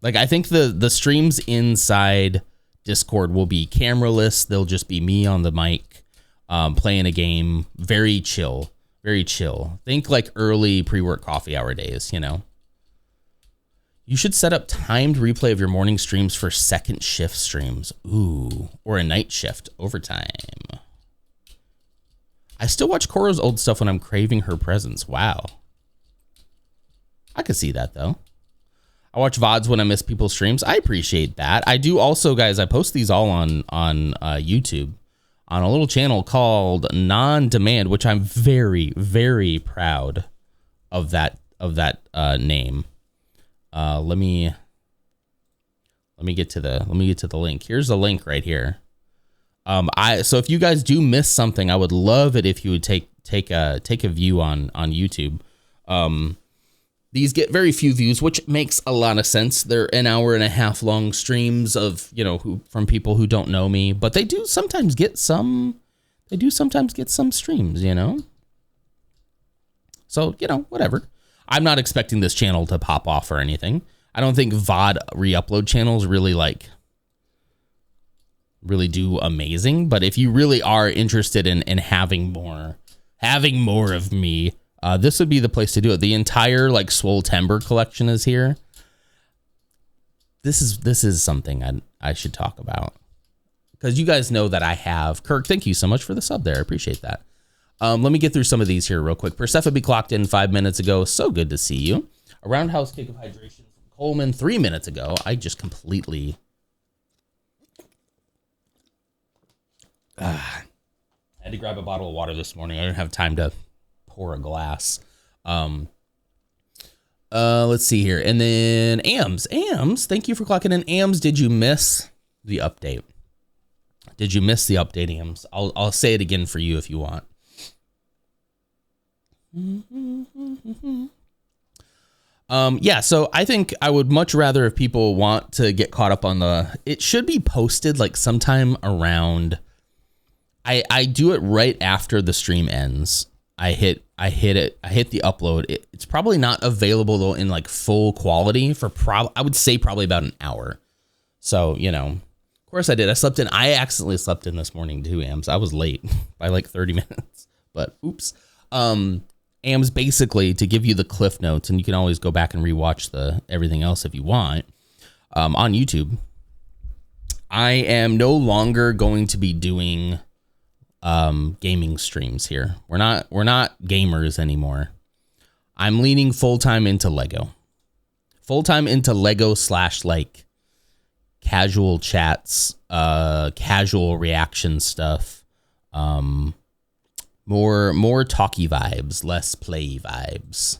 like, I think the streams inside Discord will be cameraless. They'll just be me on the mic, playing a game. Very chill, very chill. Think like early pre-work coffee hour days, you know. You should set up timed replay of your morning streams for second shift streams. Ooh, or a night shift overtime. I still watch Coro's old stuff when I'm craving her presence. Wow. I could see that though. I watch VODs when I miss people's streams. I appreciate that. I do also, guys, I post these all on YouTube on a little channel called Non-Demand, which I'm very, very proud of that name. Let me get to the link. Here's the link right here. So if you guys do miss something, I would love it if you would take a view on YouTube. These get very few views, which makes a lot of sense. They're an hour and a half long streams of, you know, from people who don't know me, but they do sometimes get some streams, you know? So, you know, whatever. I'm not expecting this channel to pop off or anything. I don't think VOD re-upload channels really do amazing, but if you really are interested in having more of me, this would be the place to do it. The entire like Swole Timber collection is here. This is something I should talk about, because you guys know that I have Kirk. Thank you so much for the sub there. I appreciate that. Let me get through some of these here real quick. Persephone clocked in 5 minutes ago. So good to see you. A roundhouse kick of hydration from Coleman 3 minutes ago. I just completely I had to grab a bottle of water this morning. I didn't have time to pour a glass. Let's see here. And then Ams, thank you for clocking in. Ams, did you miss the update? Ams? I'll say it again for you if you want. Yeah, so I think I would much rather if people want to get caught up on it should be posted like sometime around, I do it right after the stream ends. I hit the upload. It's probably not available though in like full quality for I would say probably about an hour. So, you know, of course I did. I accidentally slept in this morning too, Ams. I was late by like 30 minutes, but oops. Ams, basically, to give you the cliff notes, and you can always go back and rewatch everything else if you want, on YouTube. I am no longer going to be doing gaming streams here. We're not gamers anymore. I'm leaning full-time into Lego. / like casual chats, casual reaction stuff. More talky vibes, less play vibes.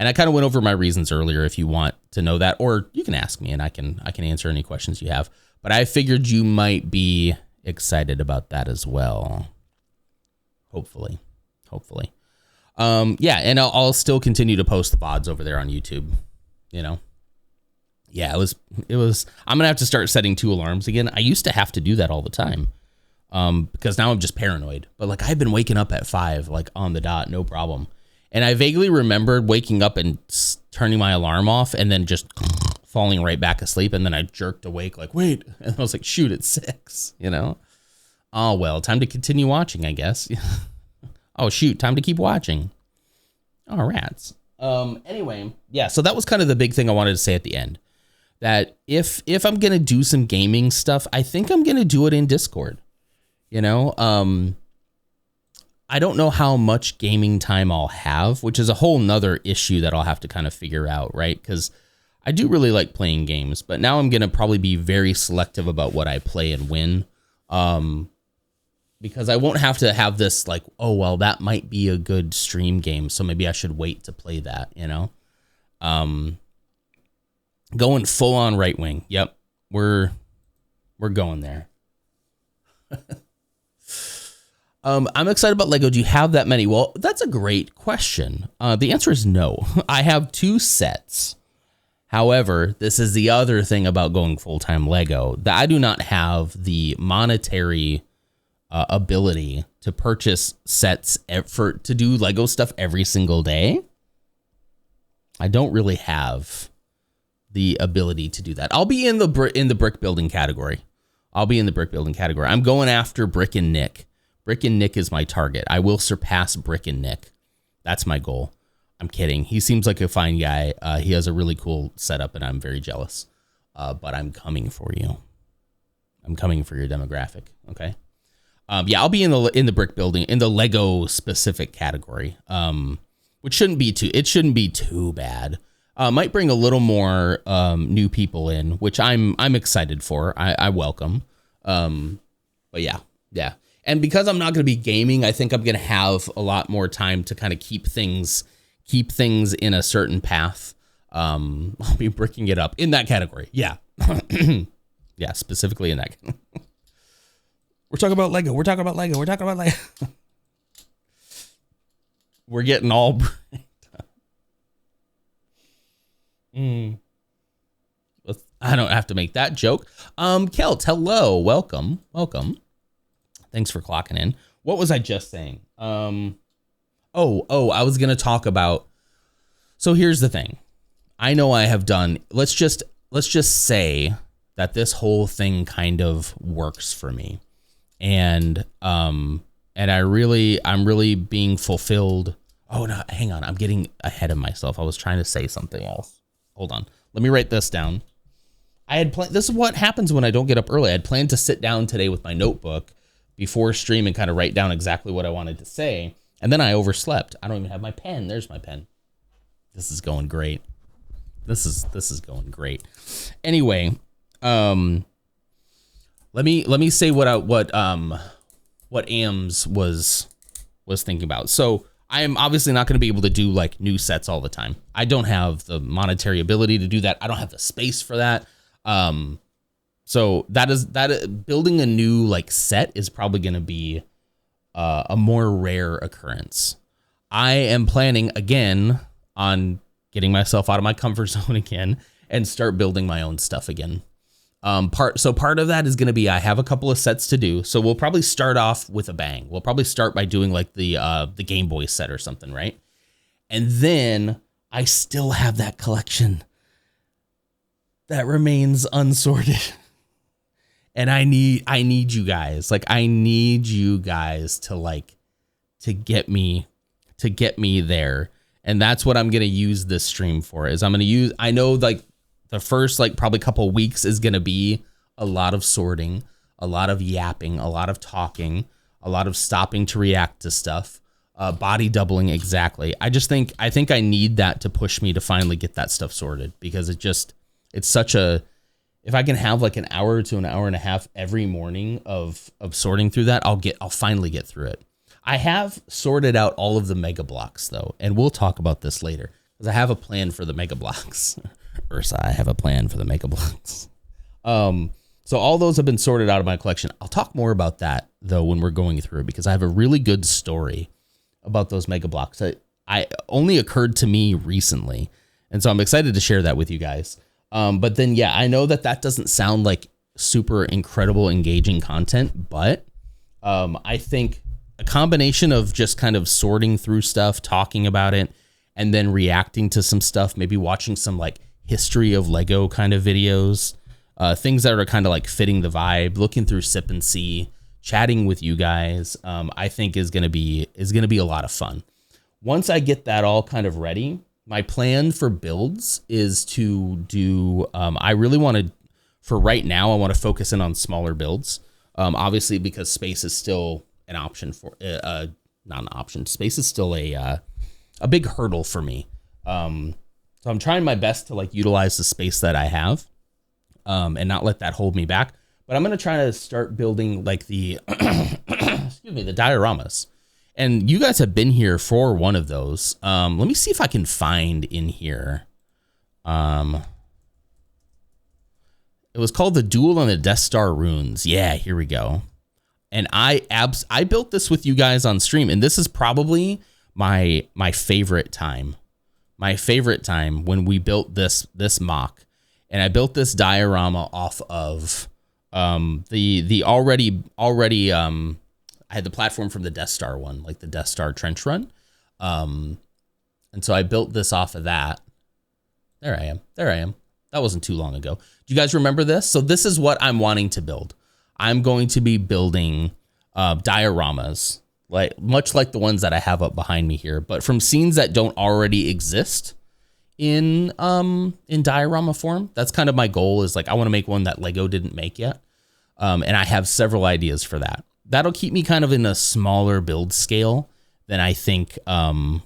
And I kind of went over my reasons earlier if you want to know that, or you can ask me and I can answer any questions you have. But I figured you might be excited about that as well. Hopefully. Yeah, and I'll still continue to post the VODs over there on YouTube, you know. Yeah, it was I'm going to have to start setting 2 alarms again. I used to have to do that all the time. Because now I'm just paranoid. But like I've been waking up at 5, like on the dot, no problem. And I vaguely remembered waking up and turning my alarm off and then just falling right back asleep. And then I jerked awake like, wait. And I was like, shoot, it's 6, you know? Oh, well, time to continue watching, I guess. Oh, shoot, time to keep watching. Oh, rats. Anyway, yeah, so that was kind of the big thing I wanted to say at the end. That if I'm going to do some gaming stuff, I think I'm going to do it in Discord. You know, I don't know how much gaming time I'll have, which is a whole nother issue that I'll have to kind of figure out, right? Because I do really like playing games, but now I'm going to probably be very selective about what I play and when. Because I won't have to have this like, oh, well, that might be a good stream game, so maybe I should wait to play that, you know? Going full on right wing. Yep, we're going there. I'm excited about Lego. Do you have that many? Well, that's a great question. The answer is no. I have 2 sets. However, this is the other thing about going full-time Lego, that I do not have the monetary ability to purchase sets to do Lego stuff every single day. I don't really have the ability to do that. I'll be in the brick building category. I'm going after Brick and Nick. Brick and Nick is my target. I will surpass Brick and Nick. That's my goal. I'm kidding. He seems like a fine guy. He has a really cool setup, and I'm very jealous. But I'm coming for you. I'm coming for your demographic. Okay. Yeah, I'll be in the brick building, in the Lego specific category. Which shouldn't be too bad. Might bring a little more new people in, which I'm excited for. I welcome. But yeah. And because I'm not going to be gaming, I think I'm going to have a lot more time to kind of keep things in a certain path. I'll be bricking it up in that category. Yeah. Yeah, specifically in that. We're talking about Lego. We're getting all I don't have to make that joke. Kelt, hello. Welcome. Thanks for clocking in. What was I just saying? I was going to talk about. So here's the thing. I know I have done. Let's just say that this whole thing kind of works for me, and I'm really being fulfilled. Oh no, hang on. I'm getting ahead of myself. I was trying to say something else. Hold on. Let me write this down. This is what happens when I don't get up early. I had planned to sit down today with my notebook before stream and kind of write down exactly what I wanted to say. And then I overslept. I don't even have my pen. There's my pen. This is going great. This is going great. Anyway, let me say what AMS was thinking about. So I am obviously not going to be able to do like new sets all the time. I don't have the monetary ability to do that. I don't have the space for that. So that building a new like set is probably going to be a more rare occurrence. I am planning again on getting myself out of my comfort zone again and start building my own stuff again. Part of that is going to be, I have a couple of sets to do. So we'll probably start off with a bang. We'll probably start by doing like the Game Boy set or something, right? And then I still have that collection that remains unsorted. And I need you guys. Like, I need you guys to get me there. And that's what I'm going to use this stream for, is I know like the first like probably couple weeks is going to be a lot of sorting, a lot of yapping, a lot of talking, a lot of stopping to react to stuff, body doubling. Exactly. I think I need that to push me to finally get that stuff sorted, because it's such a, if I can have like an hour to an hour and a half every morning of sorting through that, I'll finally get through it. I have sorted out all of the mega blocks though, and we'll talk about this later. because I have a plan for the Mega Blocks. Ursa, I have a plan for the Mega Blocks. So all those have been sorted out of my collection. I'll talk more about that though when we're going through, because I have a really good story about those Mega Blocks. I only occurred to me recently, and so I'm excited to share that with you guys. But then, yeah, I know that doesn't sound like super incredible, engaging content, but I think a combination of just kind of sorting through stuff, talking about it, and then reacting to some stuff, maybe watching some like history of Lego kind of videos, things that are kind of like fitting the vibe, looking through Sip and See, chatting with you guys, I think is gonna be a lot of fun. Once I get that all kind of ready, my plan for builds is to do, I really want to, for right now, I want to focus in on smaller builds. Obviously, because space is still an option for, not an option, space is still a big hurdle for me. So I'm trying my best to like utilize the space that I have, and not let that hold me back. But I'm going to try to start building like the, excuse me, the dioramas. And you guys have been here for one of those. Let me see if I can find in here. It was called The Duel on the Death Star Runes. Yeah, here we go. And I built this with you guys on stream, and this is probably my favorite time. My favorite time when we built this mock. And I built this diorama off of the already I had the platform from the Death Star one, like the Death Star trench run. And so I built this off of that. There I am. That wasn't too long ago. Do you guys remember this? So this is what I'm wanting to build. I'm going to be building dioramas, much like the ones that I have up behind me here, but from scenes that don't already exist in diorama form. That's kind of my goal, is like I want to make one that Lego didn't make yet. And I have several ideas for that. That'll keep me kind of in a smaller build scale than I think. I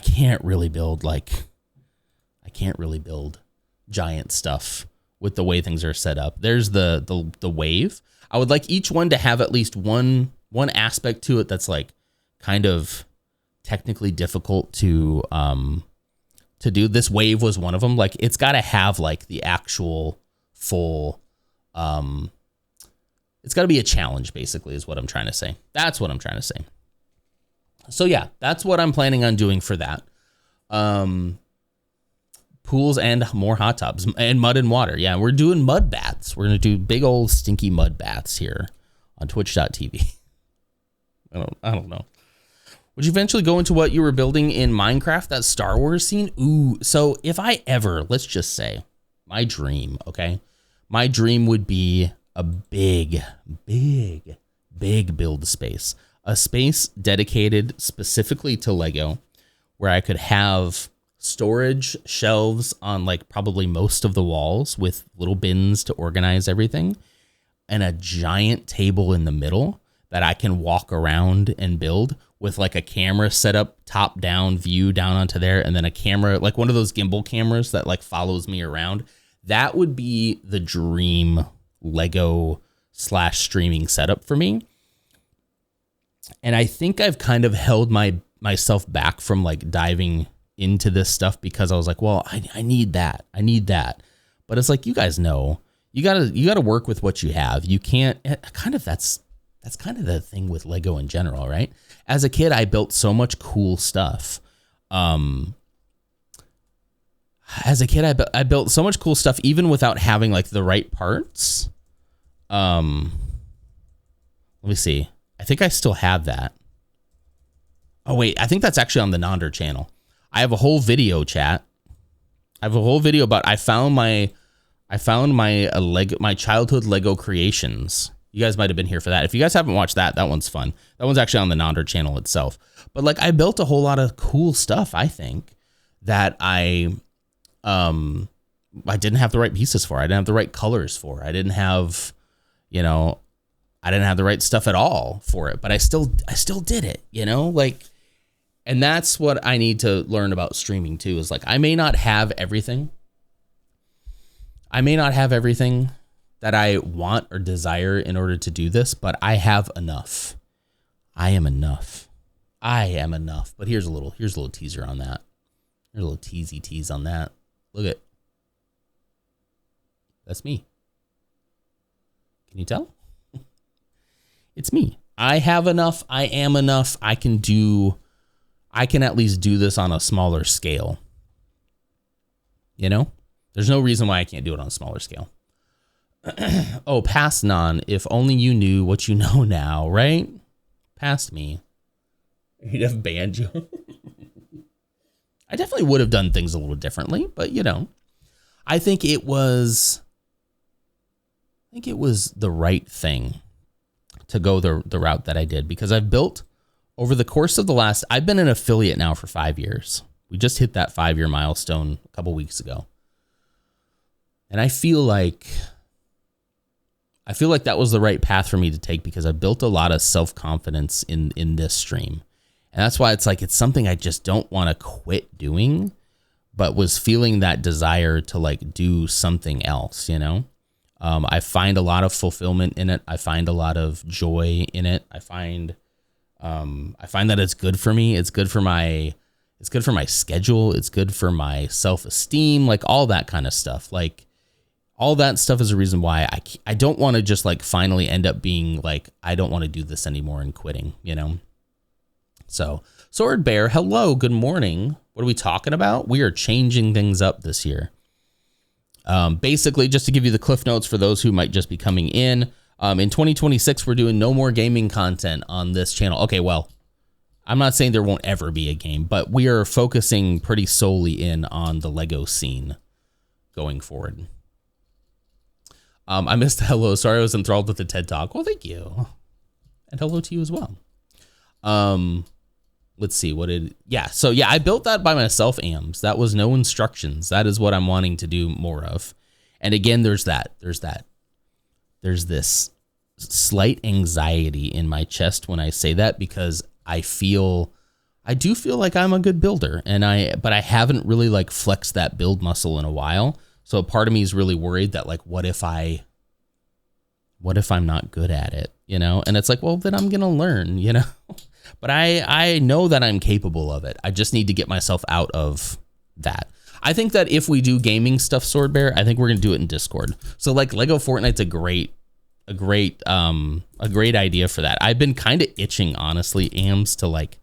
can't really build giant stuff with the way things are set up. There's the wave. I would like each one to have at least one aspect to it that's like kind of technically difficult to do. This wave was one of them. Like it's got to have like the actual full, it's got to be a challenge, basically, is what I'm trying to say. That's what I'm trying to say. So yeah, that's what I'm planning on doing for that. Pools and more hot tubs and mud and water. Yeah, we're doing mud baths. We're going to do big old stinky mud baths here on twitch.tv. I don't know. Would you eventually go into what you were building in Minecraft, that Star Wars scene? Ooh, so if I ever, let's just say, my dream, okay? My dream would be a big build space. A space dedicated specifically to Lego, where I could have storage shelves on like probably most of the walls with little bins to organize everything, and a giant table in the middle that I can walk around and build with like a camera set up, top down view down onto there, and then a camera, like one of those gimbal cameras that like follows me around. That would be the dream Lego / streaming setup for me. And I think I've kind of held myself back from like diving into this stuff because I was like, well, I need that. But it's like, you guys know, you gotta work with what you have. You can't that's kind of the thing with Lego in general, right? As a kid, I built so much cool stuff. As a kid, I built so much cool stuff, even without having like the right parts. Let me see. I think I still have that. Oh wait, I think that's actually on the Nonder channel. I have a whole video, chat. I have a whole video about I found my childhood Lego creations. You guys might have been here for that. If you guys haven't watched that one's fun. That one's actually on the Nonder channel itself. But like I built a whole lot of cool stuff, I think, that I didn't have the right pieces for. I didn't have the right colors for. I didn't have, I didn't have the right stuff at all for it, but I still did it, like, and that's what I need to learn about streaming too, is like, I may not have everything. I may not have everything that I want or desire in order to do this, but I have enough. I am enough. But here's a little teaser on that. There's a little teasy tease on that. Look at. That's me. Can you tell? It's me. I have enough. I am enough. I can at least do this on a smaller scale. You know? There's no reason why I can't do it on a smaller scale. Oh, past non. If only you knew what you know now, right? Past me. You'd have banjo. I definitely would have done things a little differently, but you know, I think it was the right thing to go the route that I did, because I've built over the course of I've been an affiliate now for 5 years. We just hit that 5-year milestone a couple weeks ago. And I feel like that was the right path for me to take, because I built a lot of self-confidence in this stream. And that's why it's something I just don't want to quit doing, but was feeling that desire to like do something else, you know? I find a lot of fulfillment in it. I find a lot of joy in it. I find that it's good for me. It's good for my schedule. It's good for my self-esteem, like all that kind of stuff. Like all that stuff is a reason why I don't want to just like finally end up being like, I don't want to do this anymore and quitting, you know? So Sword Bear, hello, good morning. What are we talking about? We are changing things up this year. Basically, just to give you the cliff notes for those who might just be coming in 2026, we're doing no more gaming content on this channel. Okay, well, I'm not saying there won't ever be a game, but we are focusing pretty solely in on the Lego scene going forward. I missed the hello. Sorry, I was enthralled with the TED Talk. Well, thank you. And hello to you as well. Let's see so I built that by myself, AMS. That was no instructions. That is what I'm wanting to do more of. And again, there's this slight anxiety in my chest when I say that, because I do feel like I'm a good builder, but I haven't really like flexed that build muscle in a while. So a part of me is really worried that like, what if I'm not good at it, you know? And it's like, well, then I'm going to learn, you know? But I know that I'm capable of it. I just need to get myself out of that. I think that if we do gaming stuff, Sword Bear, I think we're going to do it in Discord. So like Lego Fortnite's a great idea for that. I've been kind of itching, honestly, AMS, to like,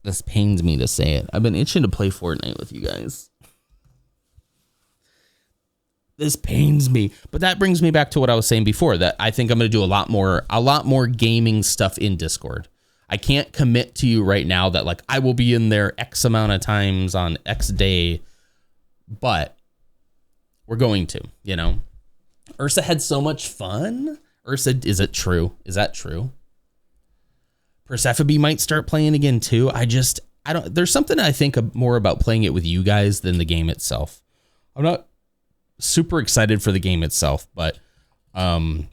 this pains me to say it. I've been itching to play Fortnite with you guys. This pains me, but that brings me back to what I was saying before, that I think I'm going to do a lot more gaming stuff in Discord. I can't commit to you right now that like I will be in there X amount of times on X day, but we're going to, you know. Ursa had so much fun. Ursa, is it true? Is that true? Persephone might start playing again too. There's something I think more about playing it with you guys than the game itself. I'm not super excited for the game itself, but I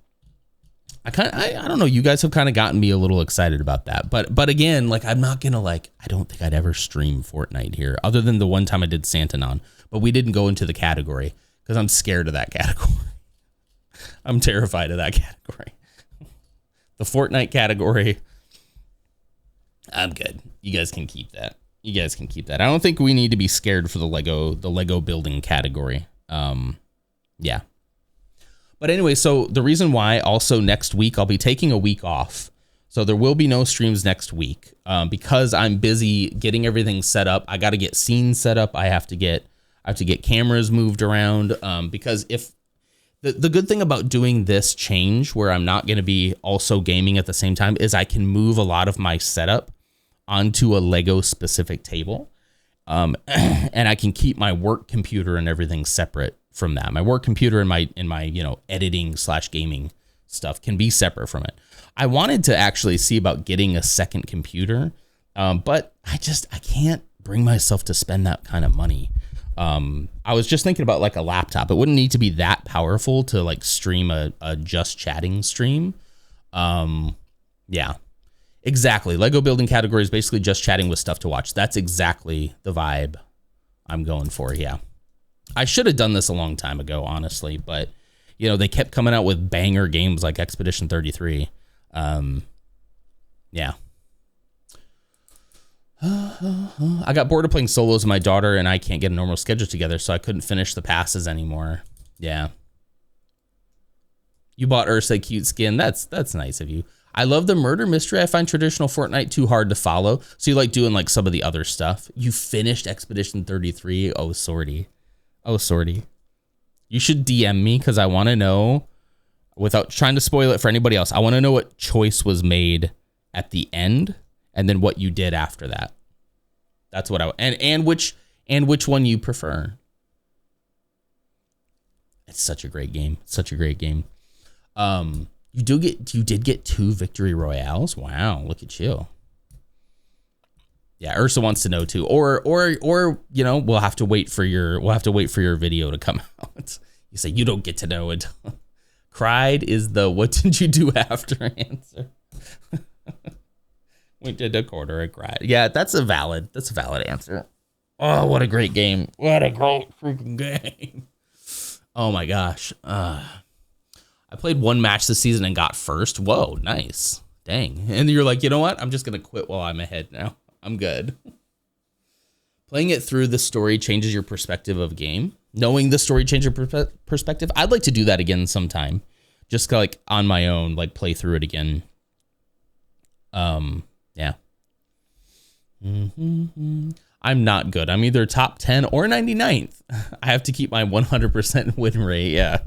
don't know, you guys have kind of gotten me a little excited about that, but again, like I'm not gonna I don't think I'd ever stream Fortnite here, other than the one time I did Santanon, but we didn't go into the category because I'm scared of that category. I'm terrified of that category. The Fortnite category, I'm good. You guys can keep that. I don't think we need to be scared for the Lego building category. Yeah. But anyway, so the reason why also next week I'll be taking a week off. So there will be no streams next week because I'm busy getting everything set up. I got to get scenes set up. I have to get cameras moved around because if the good thing about doing this change where I'm not going to be also gaming at the same time is I can move a lot of my setup onto a Lego specific table. And I can keep my work computer and everything separate from that. My work computer and my editing / gaming stuff can be separate from it. I wanted to actually see about getting a second computer, but I can't bring myself to spend that kind of money. I was just thinking about like a laptop. It wouldn't need to be that powerful to like stream a just chatting stream. Yeah. Exactly. Lego building category is basically just chatting with stuff to watch. That's exactly the vibe I'm going for. Yeah. I should have done this a long time ago, honestly, but they kept coming out with banger games like Expedition 33. Yeah. I got bored of playing solos. My daughter and I can't get a normal schedule together, so I couldn't finish the passes anymore. Yeah. You bought Ursa cute skin. That's nice of you. I love the murder mystery. I find traditional Fortnite too hard to follow. So you like doing like some of the other stuff. You finished Expedition 33. Oh, sorty. Oh, sorty. You should DM me because I want to know, without trying to spoil it for anybody else, I want to know what choice was made at the end and then what you did after that. That's what and which one you prefer. It's such a great game. Such a great game. You did get 2 victory royales. Wow, look at you. Yeah, Ursa wants to know too. Or you know, we'll have to wait for your video to come out. You say you don't get to know it. Cried is the what did you do after answer. We did a quarter and cried. Yeah, that's a valid answer. Oh, what a great game. What a great freaking game. Oh my gosh. I played 1 match this season and got first. Whoa, nice. Dang. And you're like, you know what? I'm just going to quit while I'm ahead now. I'm good. Playing it through the story changes your perspective of game. Knowing the story changes your perspective. I'd like to do that again sometime. Just like on my own, like play through it again. Yeah. I'm not good. I'm either top 10 or 99th. I have to keep my 100% win rate. Yeah.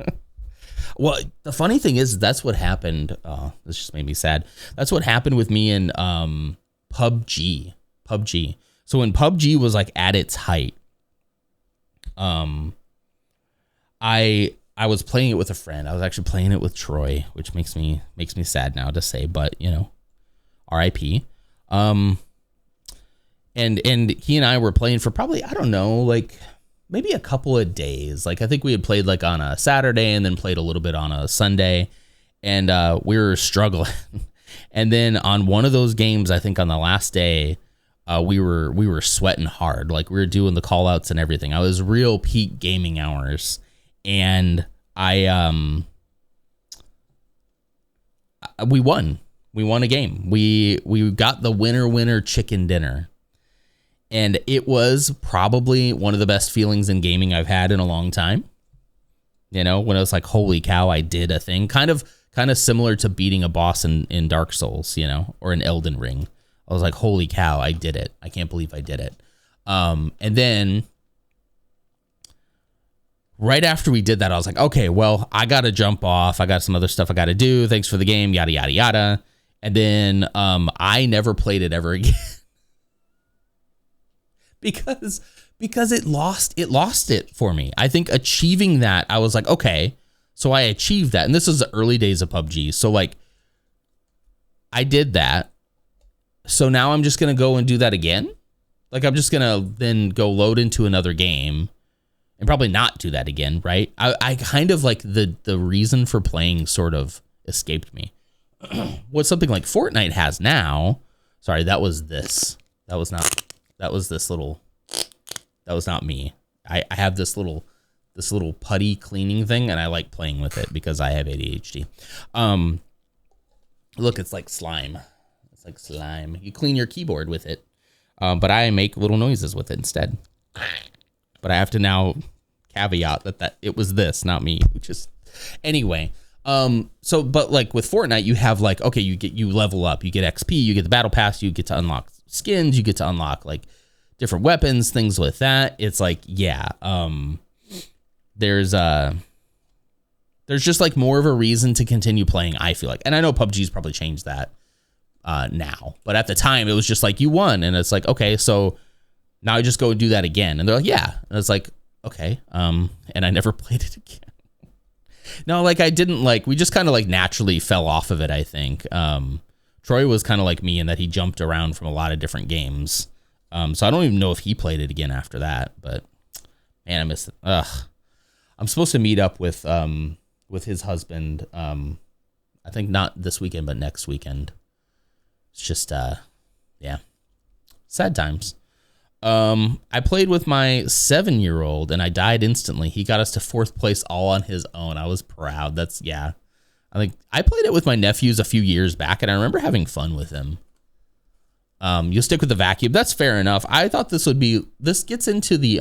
Well, the funny thing is, that's what happened. Oh, this just made me sad. That's what happened with me in PUBG. So when PUBG was like at its height, I was playing it with a friend. I was actually playing it with Troy, which makes me sad now to say, but you know, RIP. And he and I were playing for probably, I don't know, like maybe a couple of days. Like I think we had played like on a Saturday and then played a little bit on a Sunday, and we were struggling. And then on one of those games, I think on the last day, we were sweating hard. Like we were doing the call outs and everything. I was real peak gaming hours, and we won. We won a game. We got the winner chicken dinner. And it was probably one of the best feelings in gaming I've had in a long time. You know, when I was like, holy cow, I did a thing. Kind of similar to beating a boss in Dark Souls, you know, or in Elden Ring. I was like, holy cow, I did it. I can't believe I did it. And then right after we did that, I was like, okay, well, I got to jump off. I got some other stuff I got to do. Thanks for the game, yada, yada, yada. And then I never played it ever again. Because it lost it for me. I think achieving that, I was like, okay, so I achieved that. And this was the early days of PUBG. So like I did that. So now I'm just going to go and do that again. Like I'm just going to then go load into another game and probably not do that again. Right. I kind of like the reason for playing sort of escaped me. What something like Fortnite has now. Sorry, that was this. That was not me. I have this little putty cleaning thing, and I like playing with it because I have ADHD. Look, it's like slime. It's like slime. You clean your keyboard with it, but I make little noises with it instead. But I have to now caveat that it was this, not me. Just anyway. So, but like with Fortnite, you have like, okay, you level up, you get XP, you get the battle pass, you get to unlock skins, you get to unlock like different weapons, things with that. It's like, yeah, there's just like more of a reason to continue playing, I feel like. And I know PUBG's probably changed that now, but at the time it was just like you won, and it's like, okay, so now I just go and do that again. And they're like, yeah. And it's like, okay. And I never played it again. No, like I didn't like, we just kind of like naturally fell off of it, I think. Troy was kind of like me in that he jumped around from a lot of different games. So I don't even know if he played it again after that, but man, I missed it. Ugh. I'm supposed to meet up with his husband. I think not this weekend, but next weekend. It's just, yeah, sad times. I played with my 7-year-old and I died instantly. He got us to 4th place all on his own. I was proud. Yeah. I think I played it with my nephews a few years back and I remember having fun with him. You'll stick with the vacuum. That's fair enough. I thought this gets into the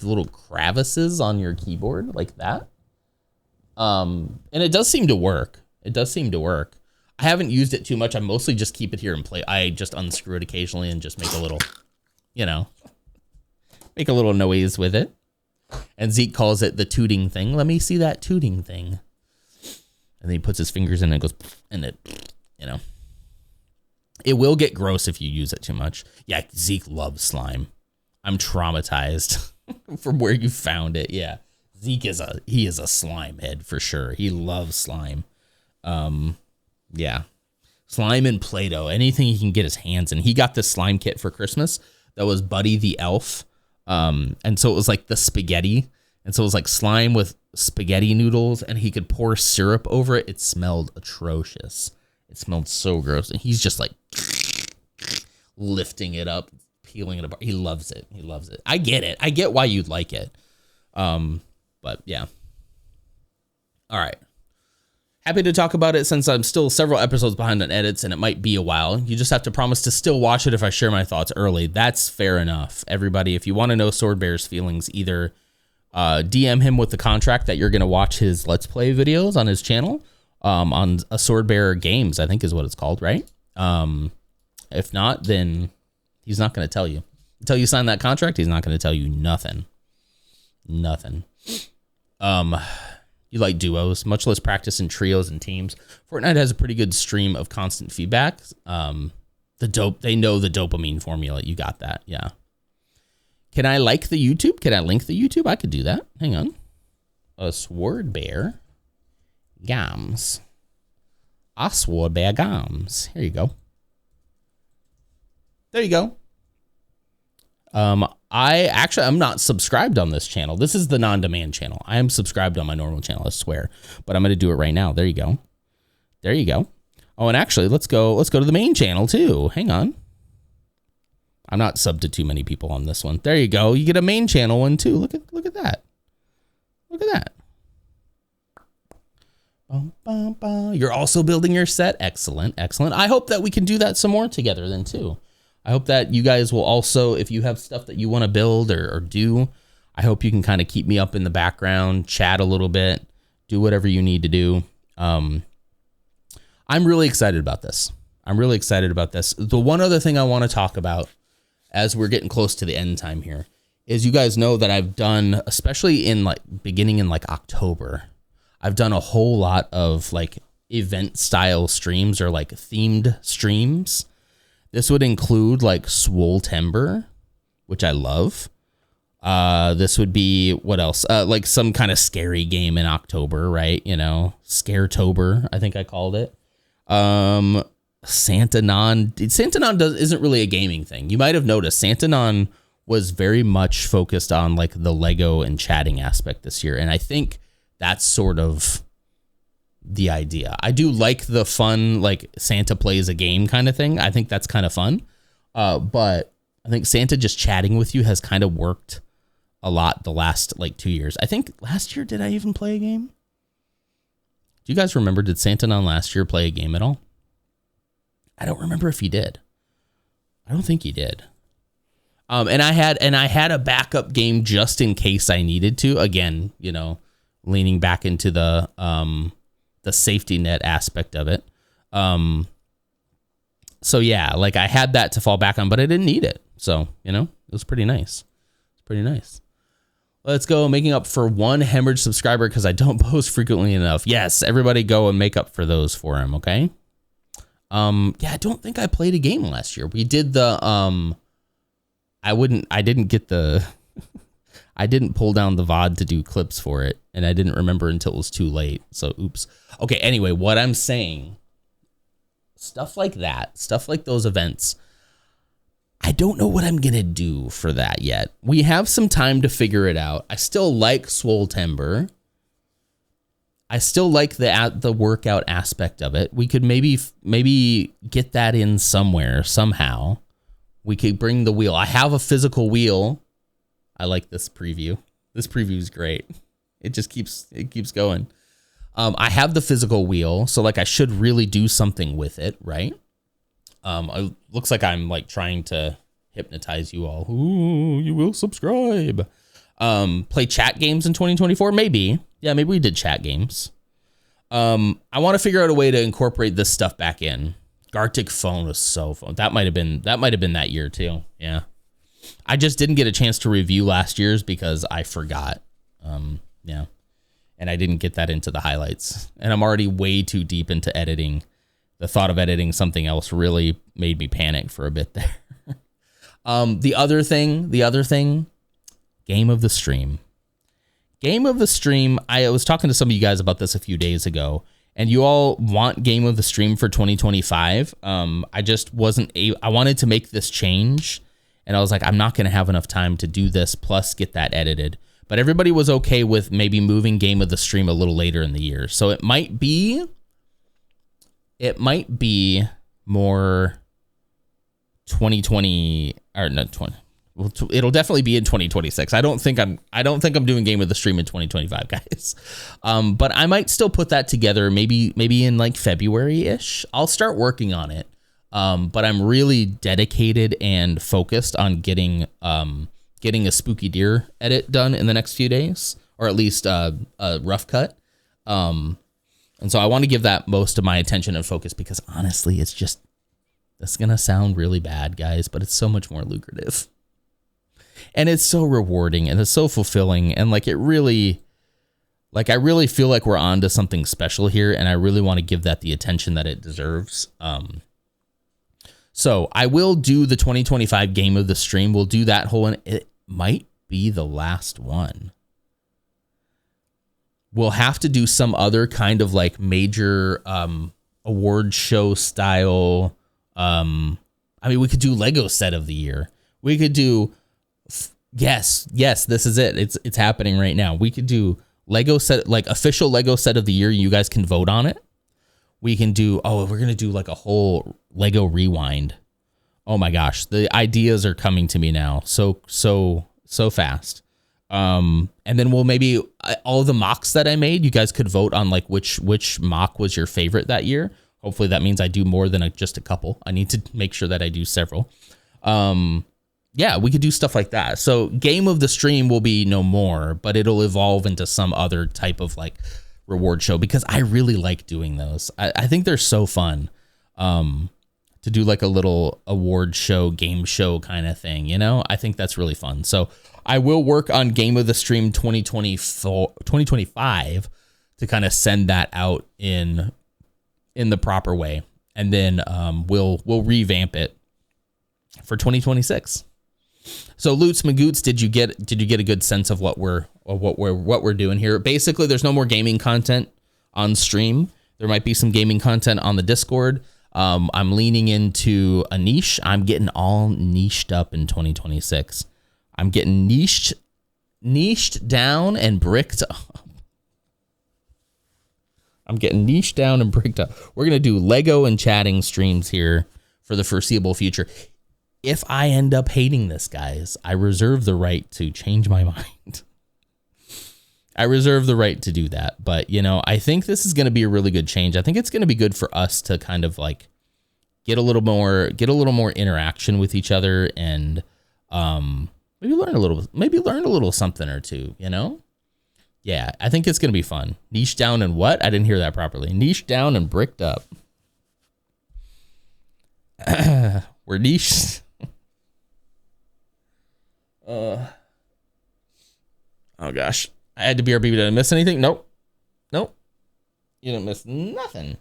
little crevices on your keyboard like that. And it does seem to work. I haven't used it too much. I mostly just keep it here and play. I just unscrew it occasionally and just make a little, make a little noise with it. And Zeke calls it the tooting thing. Let me see that tooting thing. And then he puts his fingers in and it goes, and it, It will get gross if you use it too much. Yeah, Zeke loves slime. I'm traumatized from where you found it. Yeah, Zeke is a slime head for sure. He loves slime. Yeah, slime and Play-Doh, anything he can get his hands in. He got this slime kit for Christmas that was Buddy the Elf. And so it was like the spaghetti. And so it was like slime with spaghetti noodles, and he could pour syrup over it. It smelled atrocious. It smelled so gross. And he's just like lifting it up, peeling it apart. He loves it. I get it. I get why you'd like it. But yeah. All right. Happy to talk about it since I'm still several episodes behind on edits and it might be a while. You just have to promise to still watch it if I share my thoughts early. That's fair enough. Everybody, if you want to know Swordbear's feelings, either DM him with the contract that you're going to watch his Let's Play videos on his channel, on a Swordbear Games, I think is what it's called, right? If not, then he's not going to tell you. Until you sign that contract, he's not going to tell you nothing. You like duos, much less practice in trios and teams. Fortnite has a pretty good stream of constant feedback. They know the dopamine formula. You got that, yeah. Can I like the YouTube? Can I link the YouTube? I could do that. Hang on. A Swordbear Games. A Swordbear Games. Here you go. There you go. I'm not subscribed on this channel. This is the non-demand channel. I am subscribed on my normal channel, I swear. But I'm going to do it right now. There you go. Oh, and actually, let's go to the main channel too. Hang on. I'm not subbed to too many people on this one. There you go. You get a main channel one too. Look at that. Look at that. You're also building your set. Excellent. I hope that we can do that some more together then too. I hope that you guys will also, if you have stuff that you want to build or do, I hope you can kind of keep me up in the background, chat a little bit, do whatever you need to do. I'm really excited about this. The one other thing I want to talk about as we're getting close to the end time here is you guys know that I've done, especially in beginning in October, I've done a whole lot of event style streams or themed streams. This would include Swoletember, which I love. This would be, what else? Some kind of scary game in October, right? Scaretober, I think I called it. Santanon. Santanon isn't really a gaming thing. You might have noticed Santanon was very much focused on the Lego and chatting aspect this year. And I think that's sort of the idea. I do like the fun, Santa plays a game kind of thing. I think that's kind of fun. But I think Santa just chatting with you has kind of worked a lot the last 2 years. I think last year, did I even play a game? Do you guys remember, did Santanon last year play a game at all? I don't remember if he did. I don't think he did. And I had a backup game just in case I needed to. Again, leaning back into the safety net aspect of it. So yeah, I had that to fall back on, but I didn't need it. So, it was pretty nice. Let's go making up for one hemorrhage subscriber because I don't post frequently enough. Yes, everybody go and make up for those for him, okay? Yeah, I don't think I played a game last year. We did the I didn't pull down the VOD to do clips for it, and I didn't remember until it was too late. So oops. Okay, anyway, what I'm saying, stuff like that, stuff like those events, I don't know what I'm going to do for that yet. We have some time to figure it out. I still like Swoletember. I still like the workout aspect of it. We could maybe get that in somewhere, somehow. We could bring the wheel. I have a physical wheel. I like this preview. This preview is great. It just keeps going. I have the physical wheel, so I should really do something with it, right? It looks like I'm like trying to hypnotize you all. Ooh, you will subscribe. Play chat games in 2024? Maybe. Yeah, maybe we did chat games. I want to figure out a way to incorporate this stuff back in. Gartic Phone was so fun. That might have been that year too. Yeah. I just didn't get a chance to review last year's because I forgot. Yeah. And I didn't get that into the highlights. And I'm already way too deep into editing. The thought of editing something else really made me panic for a bit there. The other thing, game of the stream. Game of the stream, I was talking to some of you guys about this a few days ago, and you all want game of the stream for 2025. I just wasn't I wanted to make this change, and I was like, I'm not going to have enough time to do this, plus get that edited. But everybody was okay with maybe moving game of the stream a little later in the year. So it might be more 2020 or not 20. Well, it'll definitely be in 2026. I don't think I'm doing game of the stream in 2025, guys. But I might still put that together maybe in like February-ish. I'll start working on it. But I'm really dedicated and focused on getting a Spooky Deer edit done in the next few days, or at least a rough cut. And so I want to give that most of my attention and focus because honestly, it's just, that's going to sound really bad, guys, but it's so much more lucrative. And it's so rewarding and it's so fulfilling. And like, I really feel like we're on to something special here. And I really want to give that the attention that it deserves. So I will do the 2025 game of the stream. We'll do that whole, and it might be the last one. We'll have to do some other kind of like major award show style. I mean, we could do Lego set of the year. We could do, yes, this is it. It's happening right now. We could do Lego set, like official Lego set of the year. You guys can vote on it. We can do, we're going to do like a whole Lego rewind. Oh my gosh. The ideas are coming to me now. So fast. And then we'll maybe all the mocks that I made, you guys could vote on like which mock was your favorite that year. Hopefully that means I do more than just a couple. I need to make sure that I do several. Yeah, we could do stuff like that. So game of the stream will be no more, but it'll evolve into some other type of like reward show because I really like doing those. I think they're so fun to do like a little award show, game show kind of thing, you know? I think that's really fun. So I will work on Game of the Stream 2025 to kind of send that out in the proper way. And then we'll revamp it for 2026. So Loots Magoots, did you get a good sense of what we're doing here? Basically, there's no more gaming content on stream. There might be some gaming content on the Discord. I'm leaning into a niche. I'm getting all niched up in 2026. I'm getting niched down and bricked up. I'm getting niched down and bricked up. We're going to do Lego and chatting streams here for the foreseeable future. If I end up hating this, guys, I reserve the right to change my mind. I reserve the right to do that. But, you know, I think this is going to be a really good change. I think it's going to be good for us to kind of like get a little more interaction with each other and maybe learn a little something or two, you know? Yeah, I think it's going to be fun. Niche down and what? I didn't hear that properly. Niche down and bricked up. We're niched. Oh gosh. I had to BRB. Did I miss anything? Nope. You didn't miss nothing.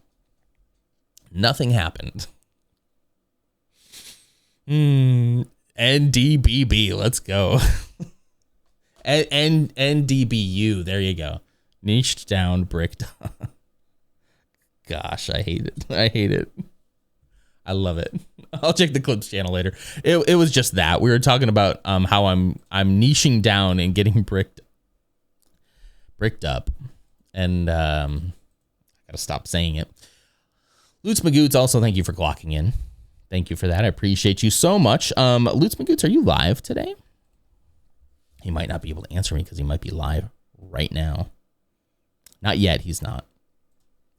Nothing happened. NDBB. Let's go. NDBU. There you go. Niched down, bricked up. Gosh, I hate it. I love it. I'll check the Clips channel later. It was just that. We were talking about how I'm niching down and getting bricked up. And I gotta stop saying it. Loots Magoots, also thank you for clocking in. Thank you for that. I appreciate you so much. Loots Magoots, are you live today? He might not be able to answer me because he might be live right now. Not yet, he's not.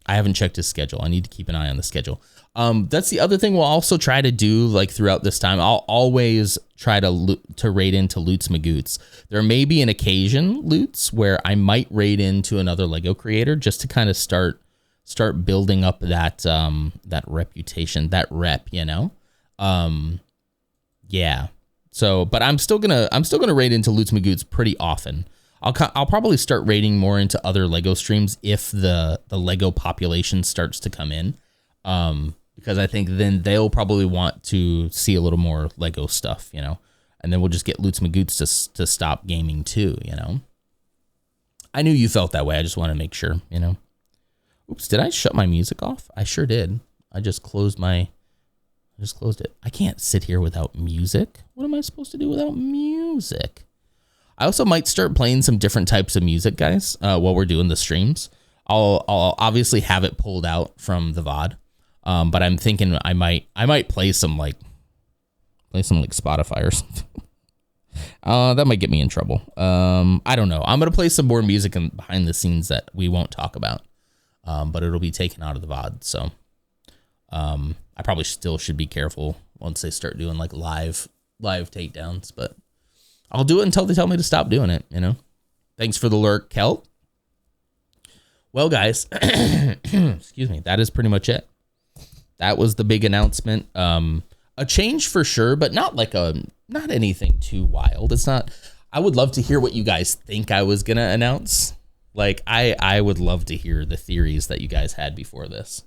I haven't checked his schedule. I need to keep an eye on the schedule. That's the other thing we'll also try to do, like, throughout this time. I'll always try to raid into Loots Magoots. There may be an occasion, Loots, where I might raid into another Lego creator just to kind of start building up that that reputation, that rep, you know. Yeah. So, but I'm still gonna raid into Loots Magoots pretty often. I'll probably start raiding more into other Lego streams if the Lego population starts to come in, because I think then they'll probably want to see a little more Lego stuff, you know, and then we'll just get Loots Magoots to stop gaming too, you know. I knew you felt that way. I just want to make sure, you know. Oops, did I shut my music off? I sure did. I just closed it. I can't sit here without music. What am I supposed to do without music? I also might start playing some different types of music, guys, while we're doing the streams. I'll obviously have it pulled out from the VOD, but I'm thinking I might play some like Spotify or something. That might get me in trouble. I don't know. I'm gonna play some more music behind the scenes that we won't talk about, but it'll be taken out of the VOD. So I probably still should be careful once they start doing like live takedowns, but I'll do it until they tell me to stop doing it, you know. Thanks for the lurk, Kelt. Well, guys, excuse me, that is pretty much it. That was the big announcement. A change for sure, but not anything too wild. It's not. I would love to hear what you guys think I was gonna announce. Like, I would love to hear the theories that you guys had before this.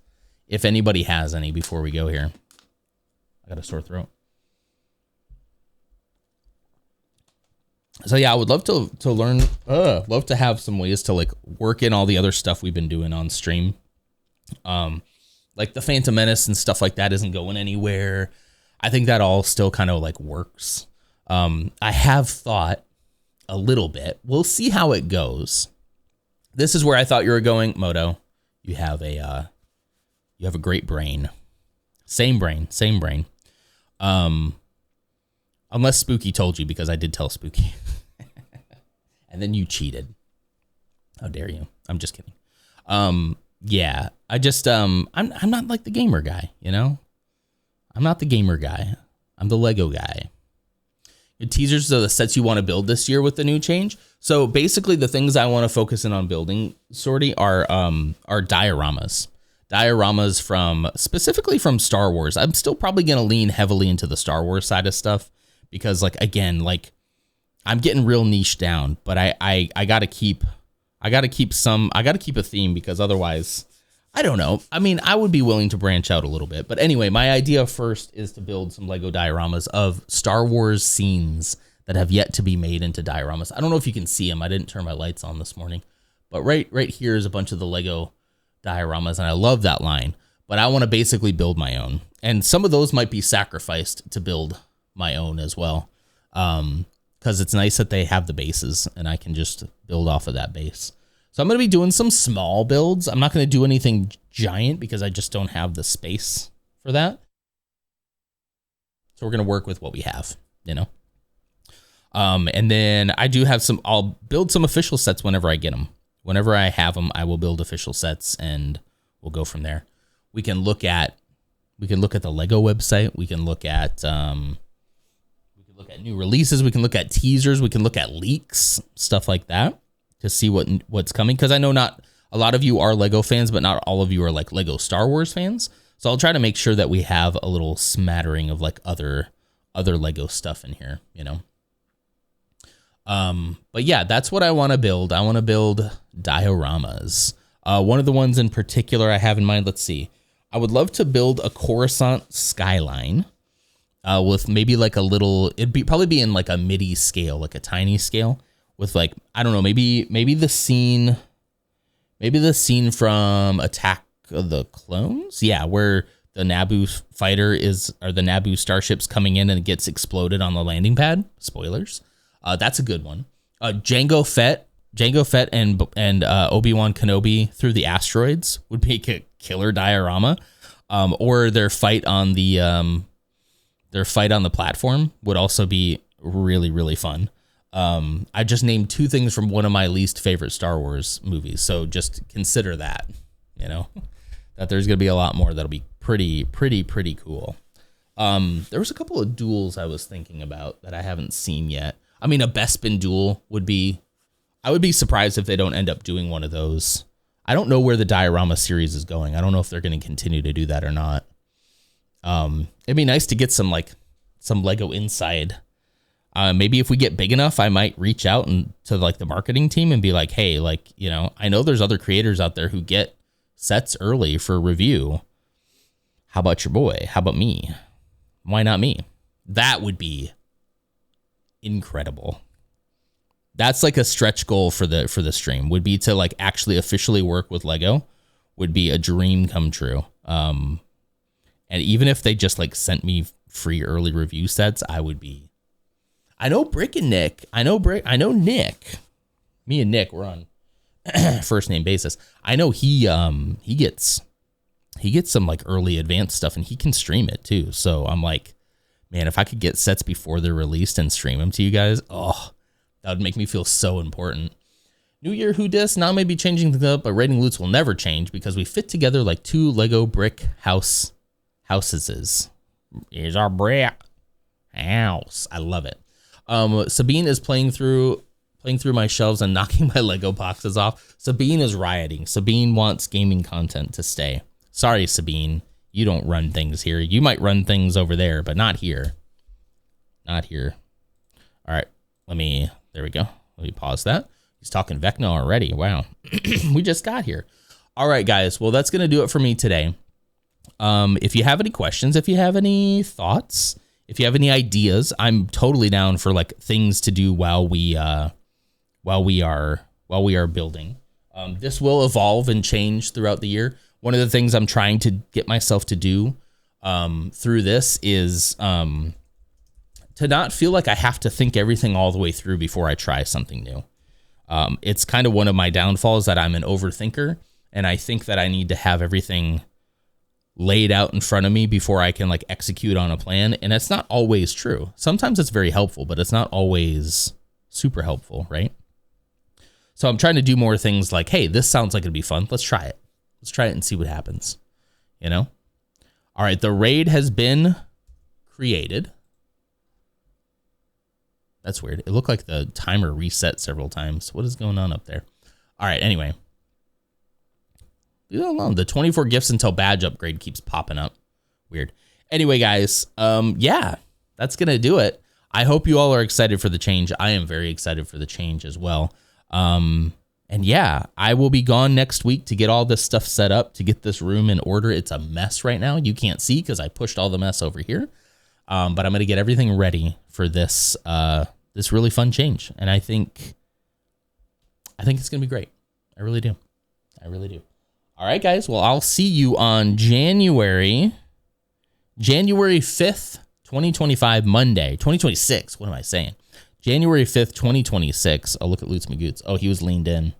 If anybody has any before we go here. I got a sore throat. So yeah, I would love to learn, love to have some ways to like work in all the other stuff we've been doing on stream. Like the Phantom Menace and stuff like that isn't going anywhere. I think that all still kind of like works. I have thought a little bit. We'll see how it goes. This is where I thought you were going, Moto. You have a great brain. Same brain. Unless Spooky told you, because I did tell Spooky. And then you cheated. How dare you? I'm just kidding. Yeah, I just I'm not like the gamer guy, you know? I'm not the gamer guy. I'm the Lego guy. Your teasers are the sets you want to build this year with the new change. So basically the things I want to focus in on building, Sorty, are dioramas. Dioramas specifically from Star Wars. I'm still probably going to lean heavily into the Star Wars side of stuff because, like, again, like, I'm getting real niche down, but I gotta keep a theme, because otherwise, I don't know. I mean, I would be willing to branch out a little bit, but anyway, my idea first is to build some Lego dioramas of Star Wars scenes that have yet to be made into dioramas. I don't know if you can see them. I didn't turn my lights on this morning, but right here is a bunch of the Lego dioramas, and I love that line, but I want to basically build my own, and some of those might be sacrificed to build my own as well. Because it's nice that they have the bases and I can just build off of that base. So I'm going to be doing some small builds. I'm not going to do anything giant because I just don't have the space for that. So we're going to work with what we have, you know. And then I do have I'll build some official sets whenever I get them. Whenever I have them, I will build official sets and we'll go from there. We can look at the Lego website. We can look at new releases. We can look at teasers. We can look at leaks, stuff like that, to see what's coming. Because I know not a lot of you are Lego fans, but not all of you are like Lego Star Wars fans. So I'll try to make sure that we have a little smattering of like other Lego stuff in here, you know. But yeah, that's what I want to build. I want to build dioramas. One of the ones in particular I have in mind, let's see. I would love to build a Coruscant skyline. With maybe like probably be in like a MIDI scale, like a tiny scale, with like, I don't know, maybe the scene from Attack of the Clones, yeah, where the Naboo fighter or the Naboo starship's coming in and it gets exploded on the landing pad. Spoilers. That's a good one. Jango Fett and Obi-Wan Kenobi through the asteroids would be a killer diorama. Or their fight on the platform would also be really, really fun. I just named two things from one of my least favorite Star Wars movies, so just consider that, you know, that there's going to be a lot more that'll be pretty cool. There was a couple of duels I was thinking about that I haven't seen yet. I mean, a Bespin duel would be, I would be surprised if they don't end up doing one of those. I don't know where the diorama series is going. I don't know if they're going to continue to do that or not. It'd be nice to get some Lego inside. Maybe if we get big enough, I might reach out to like the marketing team and be like, hey, like, you know, I know there's other creators out there who get sets early for review. How about your boy? How about me? Why not me? That would be incredible. That's like a stretch goal for the stream, would be to like actually officially work with Lego. Would be a dream come true. And even if they just like sent me free early review sets, I would be. I know Brick and Nick. I know Nick. Me and Nick, we're on first name basis. I know he gets some like early advanced stuff, and he can stream it too. So I'm like, man, if I could get sets before they're released and stream them to you guys, oh, that would make me feel so important. New Year Who Dis, now maybe changing things up, but rating loots will never change because we fit together like two Lego brick houses. Here's our brick house. I love it. Sabine is playing through my shelves and knocking my Lego boxes off. Sabine is rioting. Sabine wants gaming content to stay. Sorry, Sabine, you don't run things here. You might run things over there, but not here. Not here. All right, there we go. Let me pause that. He's talking Vecna already. Wow. We just got here. All right, guys. Well, that's going to do it for me today. If you have any questions, if you have any thoughts, if you have any ideas, I'm totally down for like things to do while we are building. This will evolve and change throughout the year. One of the things I'm trying to get myself to do through this is to not feel like I have to think everything all the way through before I try something new. It's kind of one of my downfalls that I'm an overthinker, and I think that I need to have everything laid out in front of me before I can like execute on a plan. And it's not always true. Sometimes it's very helpful, but it's not always super helpful, right? So I'm trying to do more things like, hey, this sounds like it'd be fun. Let's try it. Let's try it and see what happens. You know? All right, the raid has been created. That's weird. It looked like the timer reset several times. What is going on up there? All right, anyway. Leave it alone. The 24 gifts until badge upgrade keeps popping up. Weird. Anyway, guys, yeah, that's going to do it. I hope you all are excited for the change. I am very excited for the change as well. And yeah, I will be gone next week to get all this stuff set up, to get this room in order. It's a mess right now. You can't see because I pushed all the mess over here. But I'm going to get everything ready for this this really fun change. And I think it's going to be great. I really do. I really do. All right, guys. Well, I'll see you on January 5th, 2025, Monday. 2026. What am I saying? January 5th, 2026. Oh, look at Loots Magoots. Oh, he was leaned in.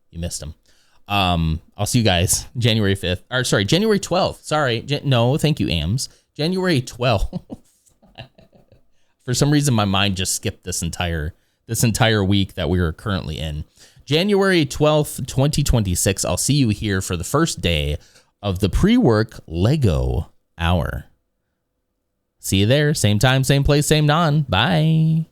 You missed him. I'll see you guys January 5th. Or sorry, January 12th. Sorry. No, thank you, AMS. January 12th. For some reason, my mind just skipped this entire week that we are currently in. January 12th, 2026. I'll see you here for the first day of the pre-work Lego Hour. See you there. Same time, same place, same non. Bye.